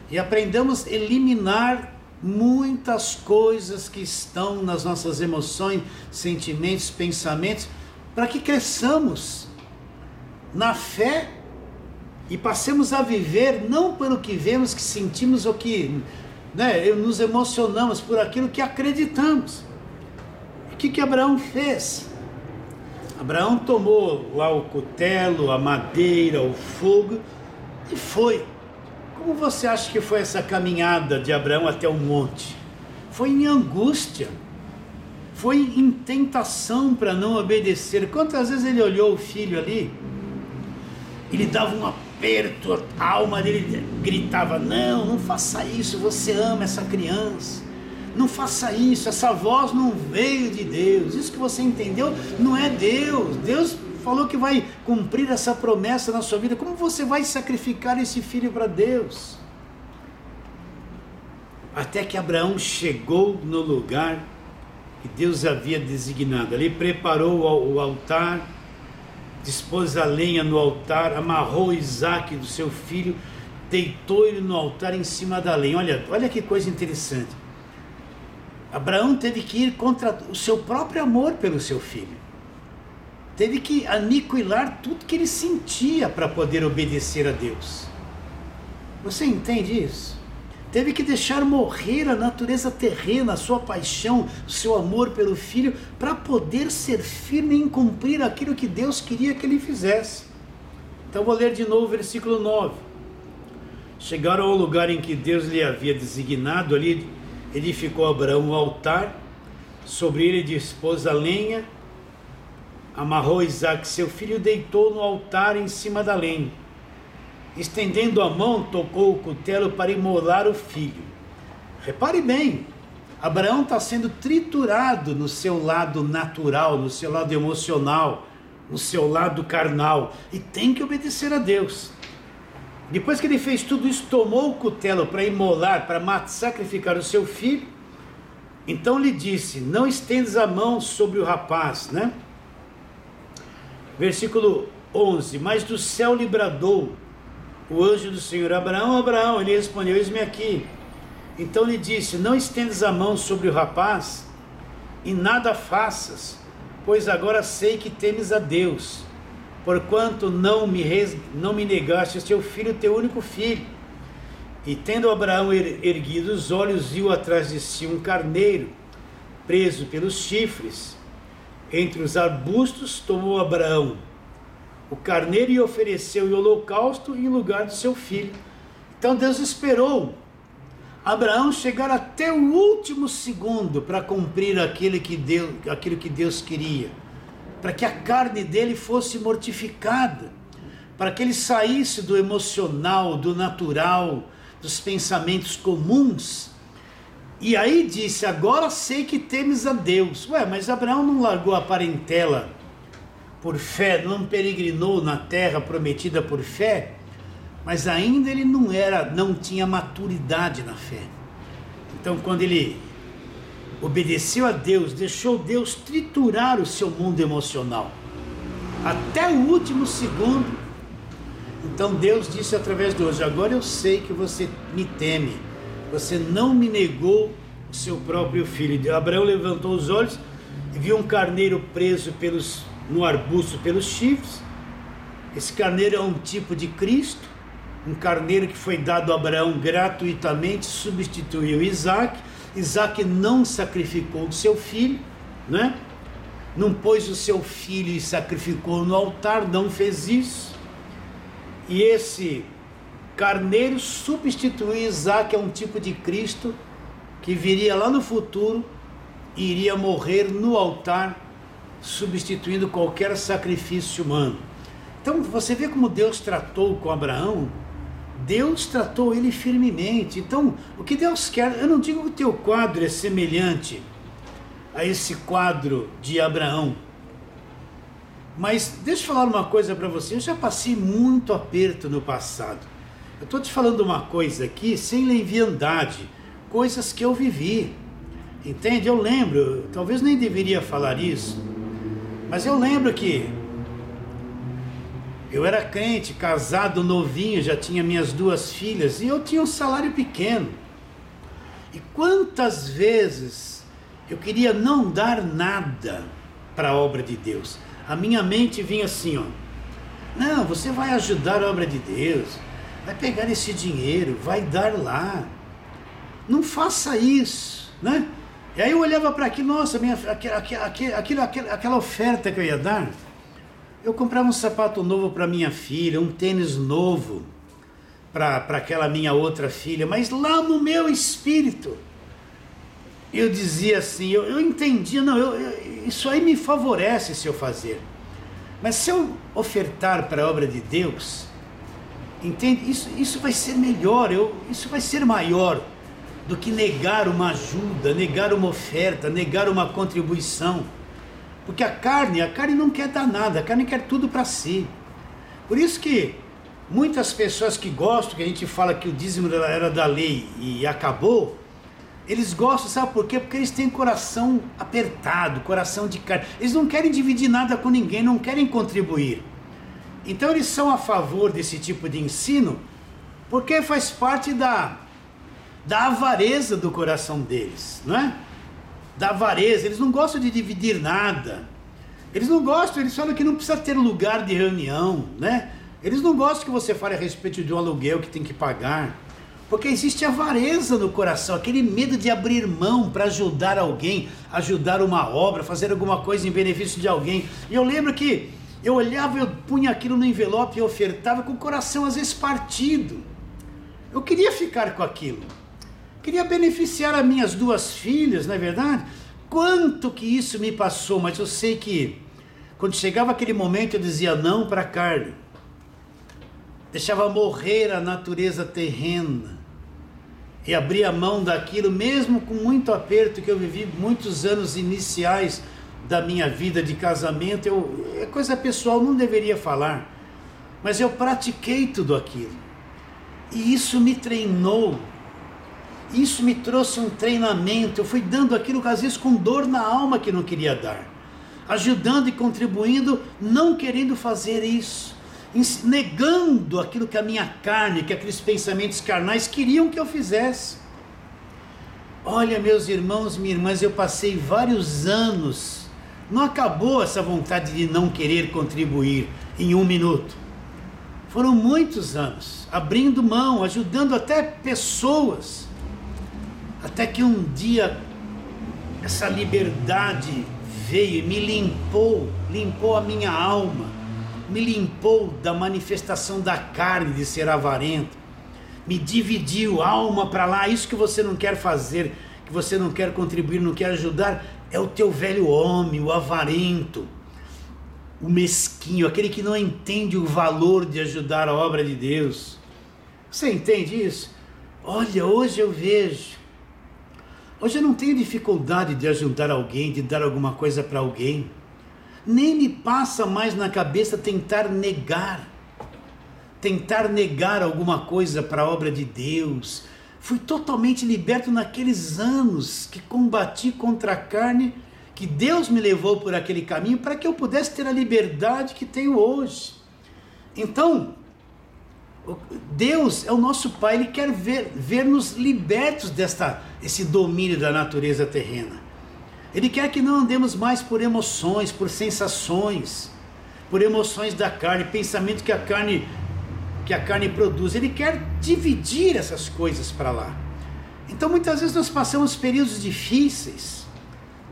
e aprendamos a eliminar muitas coisas que estão nas nossas emoções, sentimentos, pensamentos, para que cresçamos na fé e passemos a viver não pelo que vemos, que sentimos ou que nos emocionamos, por aquilo que acreditamos. O que Abraão fez? Abraão tomou lá o cutelo, a madeira, o fogo e foi. Como você acha que foi essa caminhada de Abraão até o monte? Foi em angústia, foi em tentação para não obedecer. Quantas vezes ele olhou o filho ali, ele dava um aperto, a alma dele gritava: não faça isso, você ama essa criança, não faça isso, essa voz não veio de Deus, isso que você entendeu não é Deus. Deus falou que vai cumprir essa promessa na sua vida. Como você vai sacrificar esse filho para Deus? Até que Abraão chegou no lugar que Deus havia designado. Ali preparou o altar, dispôs a lenha no altar, amarrou Isaque, do seu filho, deitou ele no altar em cima da lenha. Olha que coisa interessante. Abraão teve que ir contra o seu próprio amor pelo seu filho. Teve que aniquilar tudo que ele sentia para poder obedecer a Deus. Você entende isso? Teve que deixar morrer a natureza terrena, a sua paixão, o seu amor pelo filho, para poder ser firme em cumprir aquilo que Deus queria que ele fizesse. Então vou ler de novo o versículo 9. Chegaram ao lugar em que Deus lhe havia designado, ali edificou Abraão um altar, sobre ele dispôs a lenha, amarrou Isaque, seu filho, e deitou no altar em cima da lenha. Estendendo a mão, tocou o cutelo para imolar o filho. Repare bem, Abraão está sendo triturado no seu lado natural, no seu lado emocional, no seu lado carnal, e tem que obedecer a Deus. Depois que ele fez tudo isso, tomou o cutelo para imolar, para sacrificar o seu filho. Então lhe disse: não estendas a mão sobre o rapaz, Versículo 11. Mas do céu lhe bradou o anjo do Senhor: Abraão, Abraão. Ele respondeu: eis-me aqui. Então lhe disse: não estendas a mão sobre o rapaz e nada faças, pois agora sei que temes a Deus, porquanto não me negaste o teu filho, teu único filho. E tendo Abraão erguido os olhos, viu atrás de si um carneiro preso pelos chifres. Entre os arbustos tomou Abraão o carneiro e ofereceu em holocausto em lugar do seu filho. Então Deus esperou Abraão chegar até o último segundo para cumprir aquilo que Deus queria, para que a carne dele fosse mortificada, para que ele saísse do emocional, do natural, dos pensamentos comuns. E aí disse: agora sei que temes a Deus. Mas Abraão não largou a parentela por fé, não peregrinou na terra prometida por fé, mas ainda ele não tinha maturidade na fé. Então quando ele obedeceu a Deus, deixou Deus triturar o seu mundo emocional até o último segundo, então Deus disse através do anjo: agora eu sei que você me teme, você não me negou o seu próprio filho. Abraão levantou os olhos e viu um carneiro preso no arbusto pelos chifres. Esse carneiro é um tipo de Cristo, um carneiro que foi dado a Abraão gratuitamente, substituiu Isaque. Isaque não sacrificou o seu filho, não pôs o seu filho e sacrificou no altar, não fez isso. E esse carneiro substituiu Isaque, é um tipo de Cristo que viria lá no futuro e iria morrer no altar, substituindo qualquer sacrifício humano. Então você vê como Deus tratou com Abraão Deus tratou ele firmemente. Então, o que Deus quer, eu não digo que o teu quadro é semelhante a esse quadro de Abraão, mas deixa eu falar uma coisa para você. Eu já passei muito aperto no passado. Eu estou te falando uma coisa aqui sem leviandade, coisas que eu vivi, entende? Eu lembro, talvez nem deveria falar isso, mas eu lembro que eu era crente, casado, novinho, já tinha minhas 2 filhas e eu tinha um salário pequeno. E quantas vezes eu queria não dar nada para a obra de Deus. A minha mente vinha assim, ó: não, você vai ajudar a obra de Deus, vai pegar esse dinheiro, vai dar lá, não faça isso, né? E aí eu olhava para aquilo, nossa, aquela oferta que eu ia dar, eu comprava um sapato novo para minha filha, um tênis novo para aquela minha outra filha, mas lá no meu espírito eu dizia assim, eu entendia, não, isso aí me favorece se eu fazer, mas se eu ofertar para a obra de Deus, entende? Isso vai ser melhor, isso vai ser maior do que negar uma ajuda, negar uma oferta, negar uma contribuição. Porque a carne não quer dar nada, a carne quer tudo para si. Por isso que muitas pessoas que gostam, que a gente fala que o dízimo era da lei e acabou, eles gostam, sabe por quê? Porque eles têm coração apertado, coração de carne. Eles não querem dividir nada com ninguém, não querem contribuir. Então eles são a favor desse tipo de ensino, porque faz parte da avareza do coração deles, não é? Da avareza, eles não gostam de dividir nada, eles não gostam, eles falam que não precisa ter lugar de reunião, né? Eles não gostam que você fale a respeito de um aluguel que tem que pagar, porque existe avareza no coração, aquele medo de abrir mão para ajudar alguém, ajudar uma obra, fazer alguma coisa em benefício de alguém. E eu lembro que eu olhava, eu punha aquilo no envelope e ofertava com o coração às vezes partido. Eu queria ficar com aquilo, queria beneficiar as minhas 2 filhas, não é verdade? Quanto que isso me passou, mas eu sei que quando chegava aquele momento eu dizia não para a carne, deixava morrer a natureza terrena e abria mão daquilo, mesmo com muito aperto que eu vivi muitos anos iniciais da minha vida de casamento. É coisa pessoal, não deveria falar, mas eu pratiquei tudo aquilo e isso me treinou. Isso me trouxe um treinamento, eu fui dando aquilo às vezes com dor na alma que não queria dar, ajudando e contribuindo, não querendo fazer isso, negando aquilo que a minha carne, que aqueles pensamentos carnais queriam que eu fizesse. Olha, meus irmãos, minhas irmãs, eu passei vários anos, não acabou essa vontade de não querer contribuir em 1 minuto, foram muitos anos, abrindo mão, ajudando até pessoas, até que um dia essa liberdade veio e me limpou a minha alma, me limpou da manifestação da carne de ser avarento, me dividiu alma para lá. Isso que você não quer fazer, que você não quer contribuir, não quer ajudar, é o teu velho homem, o avarento, o mesquinho, aquele que não entende o valor de ajudar a obra de Deus. Você entende isso? Olha, hoje eu vejo, hoje eu não tenho dificuldade de ajudar alguém, de dar alguma coisa para alguém. Nem me passa mais na cabeça tentar negar alguma coisa para a obra de Deus. Fui totalmente liberto naqueles anos que combati contra a carne, que Deus me levou por aquele caminho para que eu pudesse ter a liberdade que tenho hoje. Então, Deus é o nosso Pai, Ele quer ver-nos libertos desse domínio da natureza terrena. Ele quer que não andemos mais por emoções, por sensações, por emoções da carne, pensamento que a carne produz. Ele quer dividir essas coisas para lá. Então muitas vezes nós passamos períodos difíceis,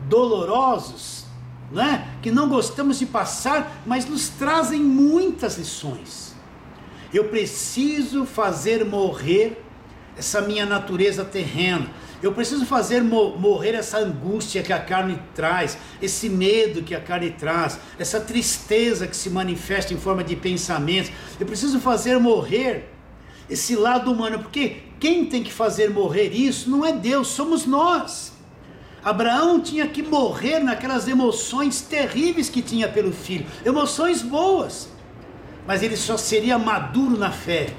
dolorosos, né? Que não gostamos de passar, mas nos trazem muitas lições. Eu preciso fazer morrer essa minha natureza terrena. Eu preciso fazer morrer essa angústia que a carne traz, esse medo que a carne traz, essa tristeza que se manifesta em forma de pensamentos. Eu preciso fazer morrer esse lado humano, porque quem tem que fazer morrer isso não é Deus, somos nós. Abraão tinha que morrer naquelas emoções terríveis que tinha pelo filho, emoções boas, mas ele só seria maduro na fé,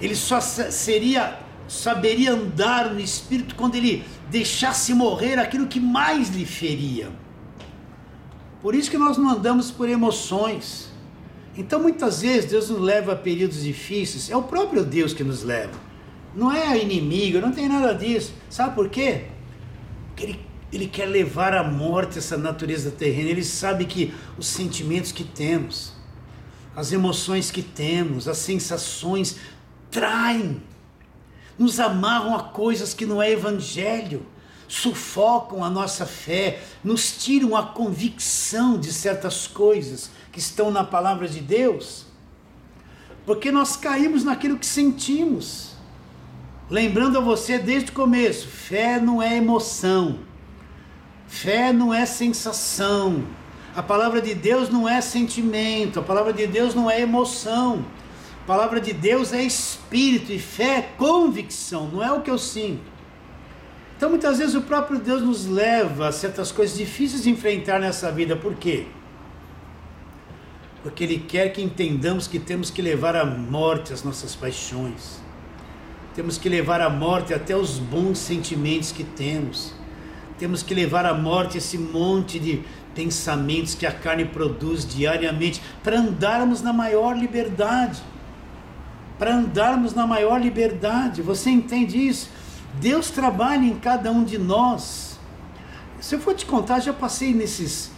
ele só saberia andar no Espírito quando ele deixasse morrer aquilo que mais lhe feria. Por isso que nós não andamos por emoções. Então muitas vezes Deus nos leva a períodos difíceis, é o próprio Deus que nos leva, não é inimigo, não tem nada disso. Sabe por quê? Porque ele quer levar à morte essa natureza terrena. Ele sabe que os sentimentos que temos, as emoções que temos, as sensações traem, nos amarram a coisas que não é evangelho, sufocam a nossa fé, nos tiram a convicção de certas coisas que estão na palavra de Deus, porque nós caímos naquilo que sentimos. Lembrando a você desde o começo, fé não é emoção, fé não é sensação, a palavra de Deus não é sentimento, a palavra de Deus não é emoção, a palavra de Deus é espírito, e fé é convicção, não é o que eu sinto. Então muitas vezes o próprio Deus nos leva a certas coisas difíceis de enfrentar nessa vida. Por quê? Porque Ele quer que entendamos que temos que levar à morte as nossas paixões, temos que levar à morte até os bons sentimentos que temos, temos que levar à morte esse monte de pensamentos que a carne produz diariamente, para andarmos na maior liberdade, Você entende isso? Deus trabalha em cada um de nós. Se eu for te contar, já passei nesses...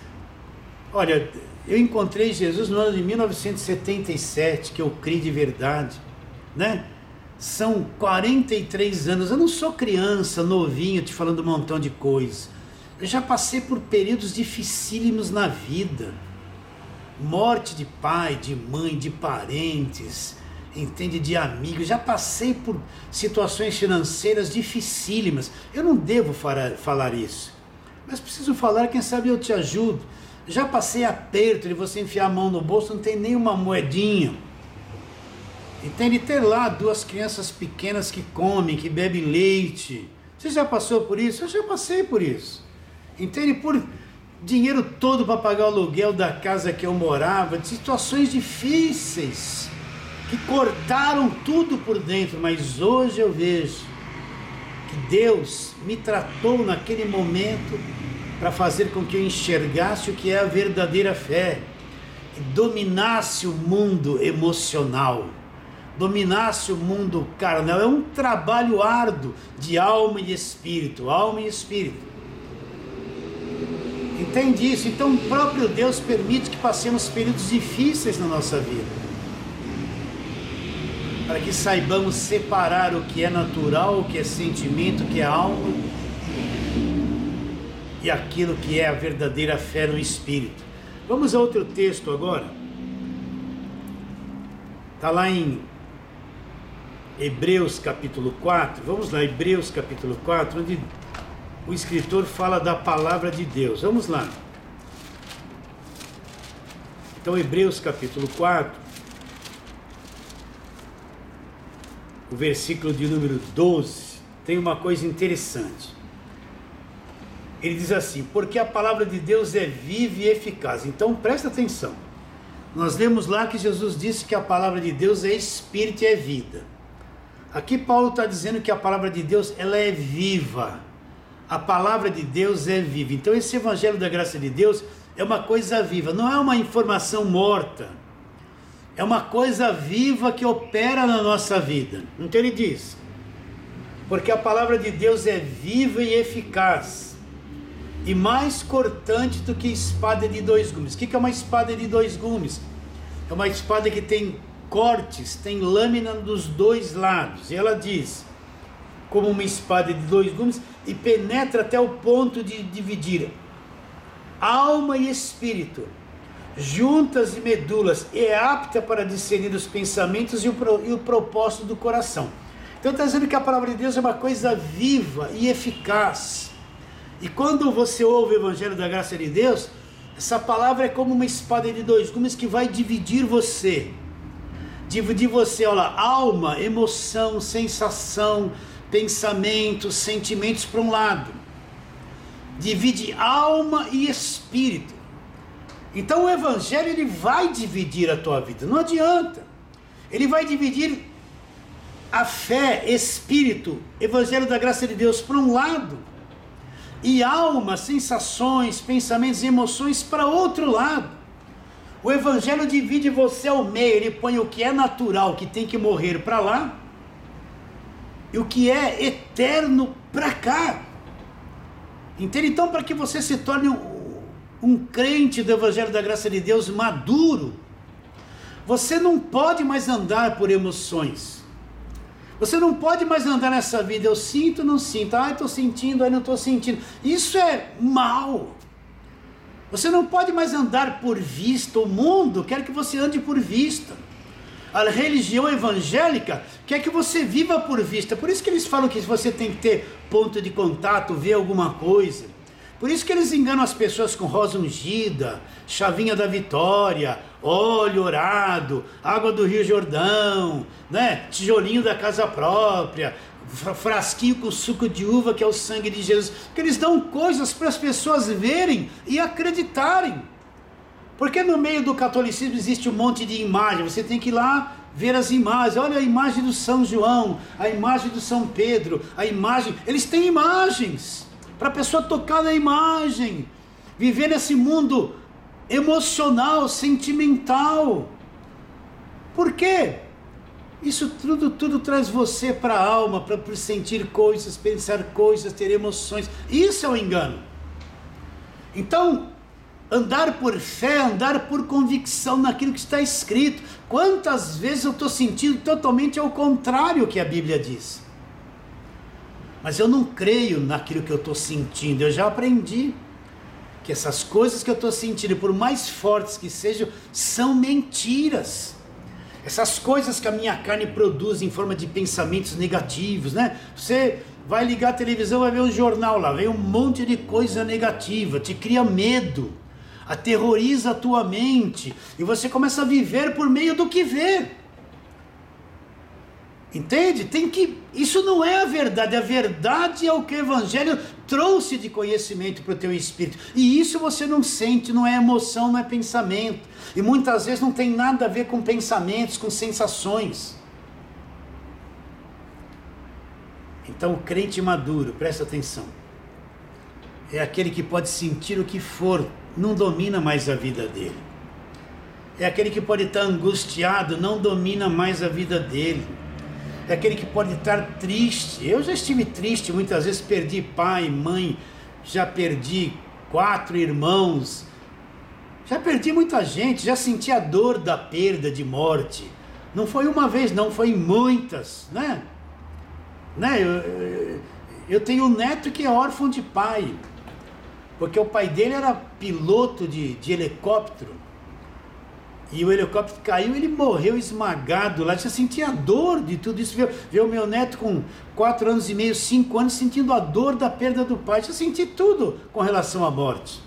Olha, eu encontrei Jesus no ano de 1977, que eu criei de verdade, né? São 43 anos, eu não sou criança, novinho, te falando um montão de coisas. Eu já passei por períodos dificílimos na vida. Morte de pai, de mãe, de parentes, entende, de amigos. Já passei por situações financeiras dificílimas. Eu não devo falar isso, mas preciso falar, quem sabe eu te ajudo. Já passei aperto de você enfiar a mão no bolso, não tem nenhuma moedinha. Entende? Ter lá 2 crianças pequenas que comem, que bebem leite. Você já passou por isso? Eu já passei por isso. Entende? Por dinheiro todo para pagar o aluguel da casa que eu morava, de situações difíceis, que cortaram tudo por dentro, mas hoje eu vejo que Deus me tratou naquele momento para fazer com que eu enxergasse o que é a verdadeira fé, e dominasse o mundo emocional, dominasse o mundo carnal. É um trabalho árduo de alma e espírito, Entende isso? Então o próprio Deus permite que passemos períodos difíceis na nossa vida, para que saibamos separar o que é natural, o que é sentimento, o que é alma, e aquilo que é a verdadeira fé no Espírito. Vamos a outro texto agora. Está lá em Hebreus capítulo 4. Vamos lá, Hebreus capítulo 4, onde o escritor fala da palavra de Deus. Vamos lá. Então, Hebreus capítulo 4, o versículo de número 12, tem uma coisa interessante. Ele diz assim: porque a palavra de Deus é viva e eficaz. Então presta atenção. Nós lemos lá que Jesus disse que a palavra de Deus é espírito e é vida. Aqui Paulo está dizendo que a palavra de Deus, ela é viva. A palavra de Deus é viva. Então esse evangelho da graça de Deus é uma coisa viva, não é uma informação morta. É uma coisa viva que opera na nossa vida. Então ele diz: porque a palavra de Deus é viva e eficaz, e mais cortante do que espada de 2 gumes. O que é uma espada de 2 gumes? É uma espada que tem cortes, tem lâmina dos 2 lados. E ela diz, como uma espada de 2 gumes, e penetra até o ponto de dividir alma e espírito, juntas e medulas, e é apta para discernir os pensamentos e o propósito do coração. Então está dizendo que a palavra de Deus é uma coisa viva e eficaz. E quando você ouve o evangelho da graça de Deus, essa palavra é como uma espada de 2 gumes que vai dividir você dividir você, olha lá, alma, emoção, sensação, pensamentos, sentimentos para um lado. Divide alma e espírito. Então o Evangelho, ele vai dividir a tua vida, não adianta. Ele vai dividir a fé, espírito, Evangelho da graça de Deus para um lado, e alma, sensações, pensamentos e emoções para outro lado. O Evangelho divide você ao meio, ele põe o que é natural, que tem que morrer para lá, e o que é eterno para cá. Entende? Então, para que você se torne um crente do Evangelho da graça de Deus maduro, você não pode mais andar por emoções. Você não pode mais andar nessa vida, eu sinto, não sinto, estou sentindo, não estou sentindo. Isso é mal. Você não pode mais andar por vista. O mundo quer que você ande por vista. A religião evangélica quer que você viva por vista. Por isso que eles falam que você tem que ter ponto de contato, ver alguma coisa. Por isso que eles enganam as pessoas com rosa ungida, chavinha da vitória, óleo orado, água do Rio Jordão, né? Tijolinho da casa própria, frasquinho com suco de uva, que é o sangue de Jesus. Porque eles dão coisas para as pessoas verem e acreditarem. Porque no meio do catolicismo existe um monte de imagem. Você tem que ir lá ver as imagens. Olha a imagem do São João, a imagem do São Pedro, a imagem. Eles têm imagens para a pessoa tocar na imagem, viver nesse mundo emocional, sentimental. Por quê? Isso tudo traz você para a alma, para sentir coisas, pensar coisas, ter emoções. Isso é o engano. Então, andar por fé, andar por convicção naquilo que está escrito. Quantas vezes eu estou sentindo totalmente ao contrário que a Bíblia diz? Mas eu não creio naquilo que eu estou sentindo. Eu já aprendi que essas coisas que eu estou sentindo, por mais fortes que sejam, são mentiras. Essas coisas que a minha carne produz em forma de pensamentos negativos, né? Você vai ligar a televisão, vai ver um jornal lá, vem um monte de coisa negativa, te cria medo, aterroriza a tua mente, e você começa a viver por meio do que vê. Entende? Isso não é a verdade é o que o Evangelho trouxe de conhecimento para o teu espírito, e isso você não sente, não é emoção, não é pensamento, e muitas vezes não tem nada a ver com pensamentos, com sensações. Então o crente maduro, presta atenção, é aquele que pode sentir o que for, não domina mais a vida dele. É aquele que pode estar angustiado, não domina mais a vida dele. É aquele que pode estar triste. Eu já estive triste, muitas vezes perdi pai, mãe, já perdi 4 irmãos, já perdi muita gente, já senti a dor da perda, de morte. Não foi uma vez, não, foi muitas, né? Eu tenho um neto que é órfão de pai, porque o pai dele era piloto de helicóptero, e o helicóptero caiu e ele morreu esmagado lá. Já sentia a dor de tudo isso. Ver o meu neto com 4 anos e meio, 5 anos, sentindo a dor da perda do pai. Já senti tudo com relação à morte.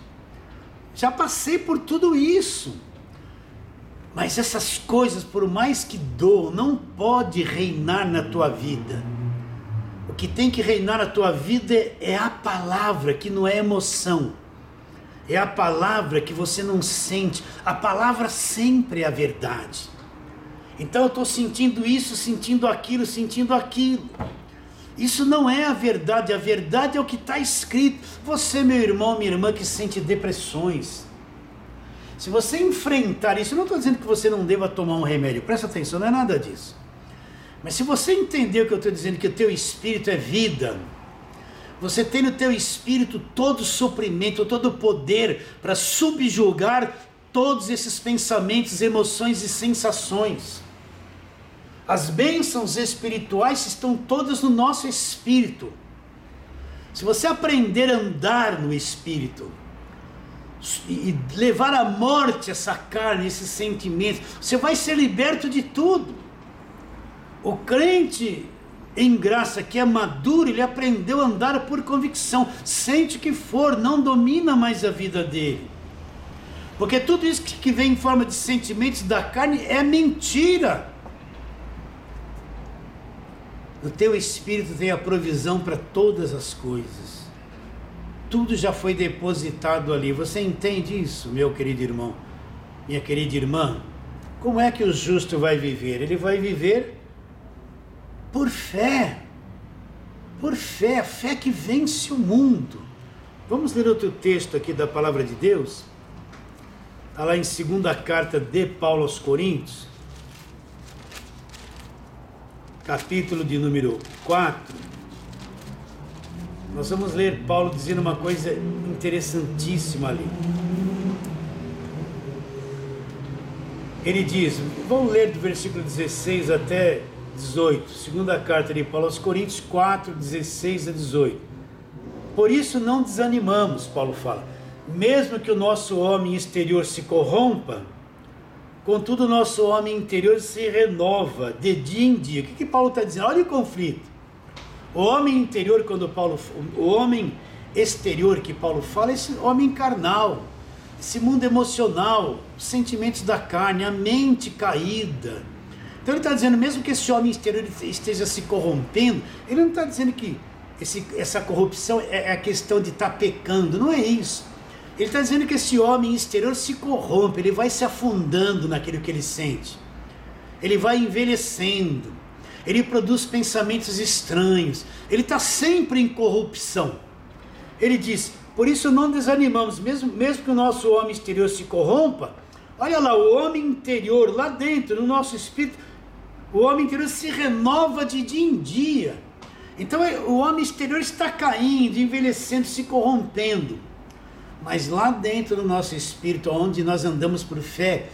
Já passei por tudo isso. Mas essas coisas, por mais que doam, não pode reinar na tua vida. O que tem que reinar na tua vida é a palavra, que não é emoção. É a palavra que você não sente. A palavra sempre é a verdade. Então eu estou sentindo isso, sentindo aquilo. Isso não é a verdade é o que está escrito. Você, meu irmão, minha irmã, que sente depressões, se você enfrentar isso, eu não estou dizendo que você não deva tomar um remédio, presta atenção, não é nada disso. Mas se você entender o que eu estou dizendo, que o teu espírito é vida, você tem no teu espírito todo o suprimento, todo o poder para subjugar todos esses pensamentos, emoções e sensações. As bênçãos espirituais estão todas no nosso espírito. Se você aprender a andar no espírito e levar à morte essa carne, esses sentimentos, você vai ser liberto de tudo. O crente em graça, que é maduro, ele aprendeu a andar por convicção, sente o que for, não domina mais a vida dele, porque tudo isso que vem em forma de sentimentos da carne é mentira. No teu espírito tem a provisão para todas as coisas. Tudo já foi depositado ali. Você entende isso, meu querido irmão? Minha querida irmã? Como é que o justo vai viver? Ele vai viver por fé. Por fé, a fé que vence o mundo. Vamos ler outro texto aqui da palavra de Deus. Está lá em 2ª carta de Paulo aos Coríntios, capítulo de número 4. Nós vamos ler Paulo dizendo uma coisa interessantíssima ali. Ele diz, vamos ler do versículo 16 até 18, 2ª carta de Paulo aos Coríntios 4, 16 a 18. Por isso não desanimamos, Paulo fala, mesmo que o nosso homem exterior se corrompa, contudo o nosso homem interior se renova de dia em dia. O que Paulo está dizendo? Olha o conflito. O homem interior, o homem exterior que Paulo fala, é esse homem carnal, esse mundo emocional, os sentimentos da carne, a mente caída. Então ele está dizendo, mesmo que esse homem exterior esteja se corrompendo, ele não está dizendo que essa corrupção é a questão de estar pecando, não é isso. Ele está dizendo que esse homem exterior se corrompe, ele vai se afundando naquilo que ele sente, ele vai envelhecendo, ele produz pensamentos estranhos, ele está sempre em corrupção. Ele diz, por isso não desanimamos, mesmo que o nosso homem exterior se corrompa. Olha lá, o homem interior, lá dentro, no nosso espírito, o homem interior se renova de dia em dia. Então o homem exterior está caindo, envelhecendo, se corrompendo. Mas lá dentro do nosso espírito, onde nós andamos por fé,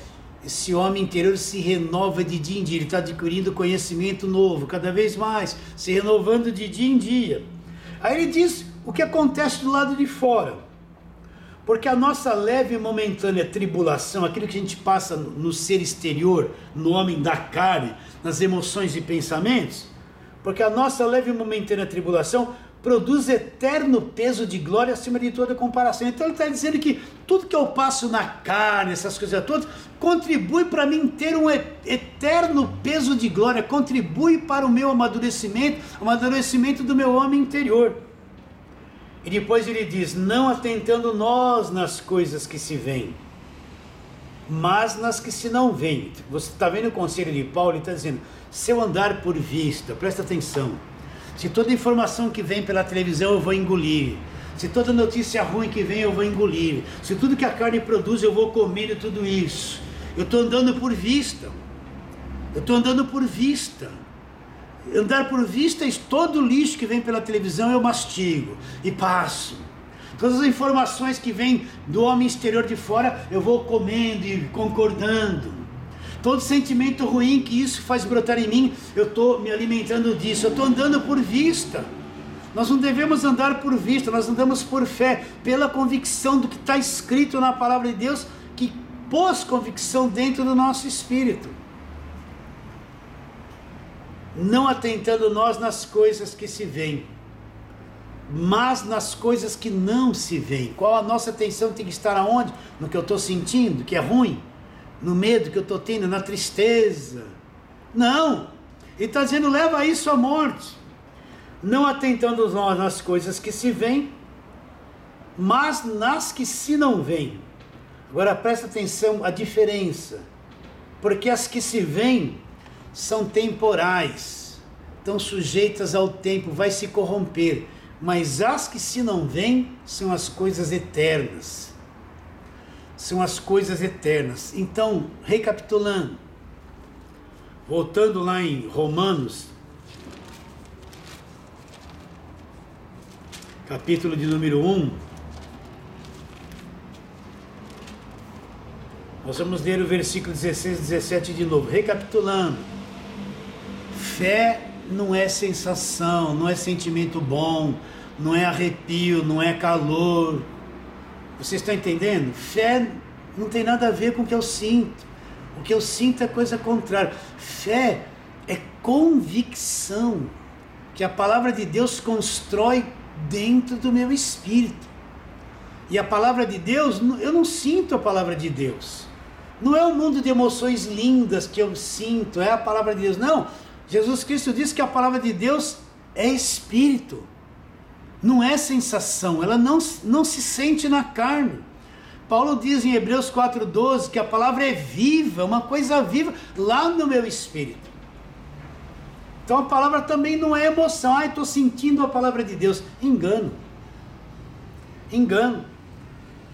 esse homem interior se renova de dia em dia. Ele está adquirindo conhecimento novo, cada vez mais, se renovando de dia em dia. Aí ele diz o que acontece do lado de fora. Porque a nossa leve e momentânea tribulação, aquilo que a gente passa no ser exterior, no homem da carne, nas emoções e pensamentos, porque a nossa leve e momentânea tribulação produz eterno peso de glória acima de toda comparação. Então ele está dizendo que tudo que eu passo na carne, essas coisas todas, contribui para mim ter um eterno peso de glória, contribui para o meu amadurecimento do meu homem interior. E depois ele diz, não atentando nós nas coisas que se veem, mas nas que se não veem. Você está vendo o conselho de Paulo? Ele está dizendo, se eu andar por vista, presta atenção, se toda informação que vem pela televisão eu vou engolir, se toda notícia ruim que vem eu vou engolir, se tudo que a carne produz eu vou comer tudo isso, eu estou andando por vista, andar por vista, todo o lixo que vem pela televisão eu mastigo e passo, todas as informações que vêm do homem exterior de fora eu vou comendo e concordando. Todo sentimento ruim que isso faz brotar em mim, eu estou me alimentando disso, eu estou andando por vista. Nós não devemos andar por vista, nós andamos por fé, pela convicção do que está escrito na palavra de Deus, que pôs convicção dentro do nosso espírito. Não atentando nós nas coisas que se veem, mas nas coisas que não se veem. Qual a nossa atenção tem que estar aonde? No que eu estou sentindo, que é ruim? No medo que eu estou tendo, na tristeza? Não, ele está dizendo, leva isso à morte. Não atentando nós nas coisas que se veem, mas nas que se não veem. Agora presta atenção a diferença, porque as que se veem são temporais, estão sujeitas ao tempo, vai se corromper, mas as que se não veem são as coisas eternas. São as coisas eternas. Então, recapitulando, voltando lá em Romanos, capítulo de número 1, nós vamos ler o versículo 16 e 17 de novo, recapitulando. Fé não é sensação, não é sentimento bom, não é arrepio, não é calor. Vocês estão entendendo? Fé não tem nada a ver com o que eu sinto. O que eu sinto é coisa contrária. Fé é convicção que a palavra de Deus constrói dentro do meu espírito. E a palavra de Deus, eu não sinto a palavra de Deus. Não é um mundo de emoções lindas que eu sinto, é a palavra de Deus. Não, Jesus Cristo disse que a palavra de Deus é espírito, não é sensação, ela não se sente na carne. Paulo diz em Hebreus 4,12 que a palavra é viva, uma coisa viva lá no meu espírito. Então a palavra também não é emoção. Estou sentindo a palavra de Deus. Engano.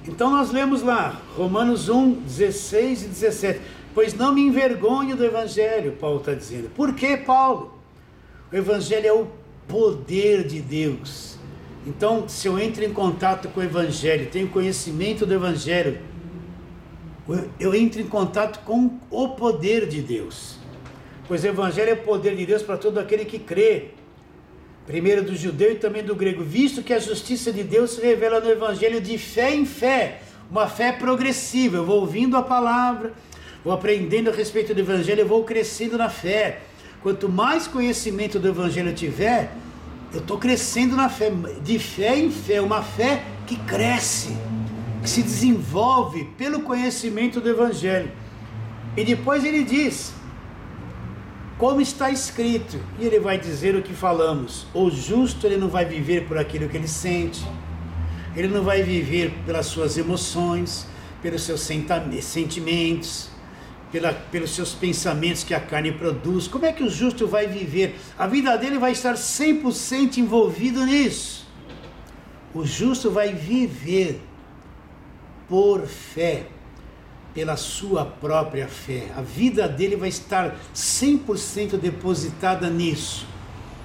Então nós lemos lá, Romanos 1, 16 e 17. Pois não me envergonho do Evangelho, Paulo está dizendo. Por que, Paulo? O Evangelho é o poder de Deus. Então, se eu entro em contato com o Evangelho, tenho conhecimento do Evangelho, eu entro em contato com o poder de Deus. Pois o Evangelho é o poder de Deus para todo aquele que crê. Primeiro do judeu e também do grego. Visto que a justiça de Deus se revela no Evangelho de fé em fé. Uma fé progressiva. Eu vou ouvindo a palavra, vou aprendendo a respeito do Evangelho, eu vou crescendo na fé. Quanto mais conhecimento do Evangelho eu tiver, eu estou crescendo na fé, de fé em fé, uma fé que cresce, que se desenvolve pelo conhecimento do Evangelho. E depois ele diz, como está escrito, e ele vai dizer o que falamos, o justo ele não vai viver por aquilo que ele sente, ele não vai viver pelas suas emoções, pelos seus sentimentos, pelos seus pensamentos que a carne produz. Como é que o justo vai viver? A vida dele vai estar 100% envolvido nisso. O justo vai viver por fé, pela sua própria fé. A vida dele vai estar 100% depositada nisso.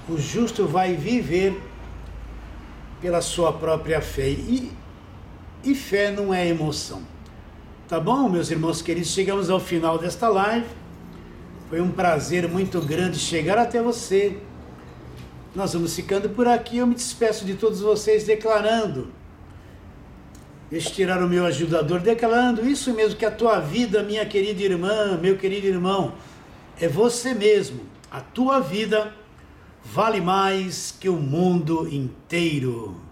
O justo vai viver pela sua própria fé. E fé não é emoção. Tá bom, meus irmãos queridos? Chegamos ao final desta live. Foi um prazer muito grande chegar até você. Nós vamos ficando por aqui. Eu me despeço de todos vocês declarando, deixa eu tirar o meu ajudador, declarando isso mesmo, que a tua vida, minha querida irmã, meu querido irmão, é você mesmo. A tua vida vale mais que o mundo inteiro.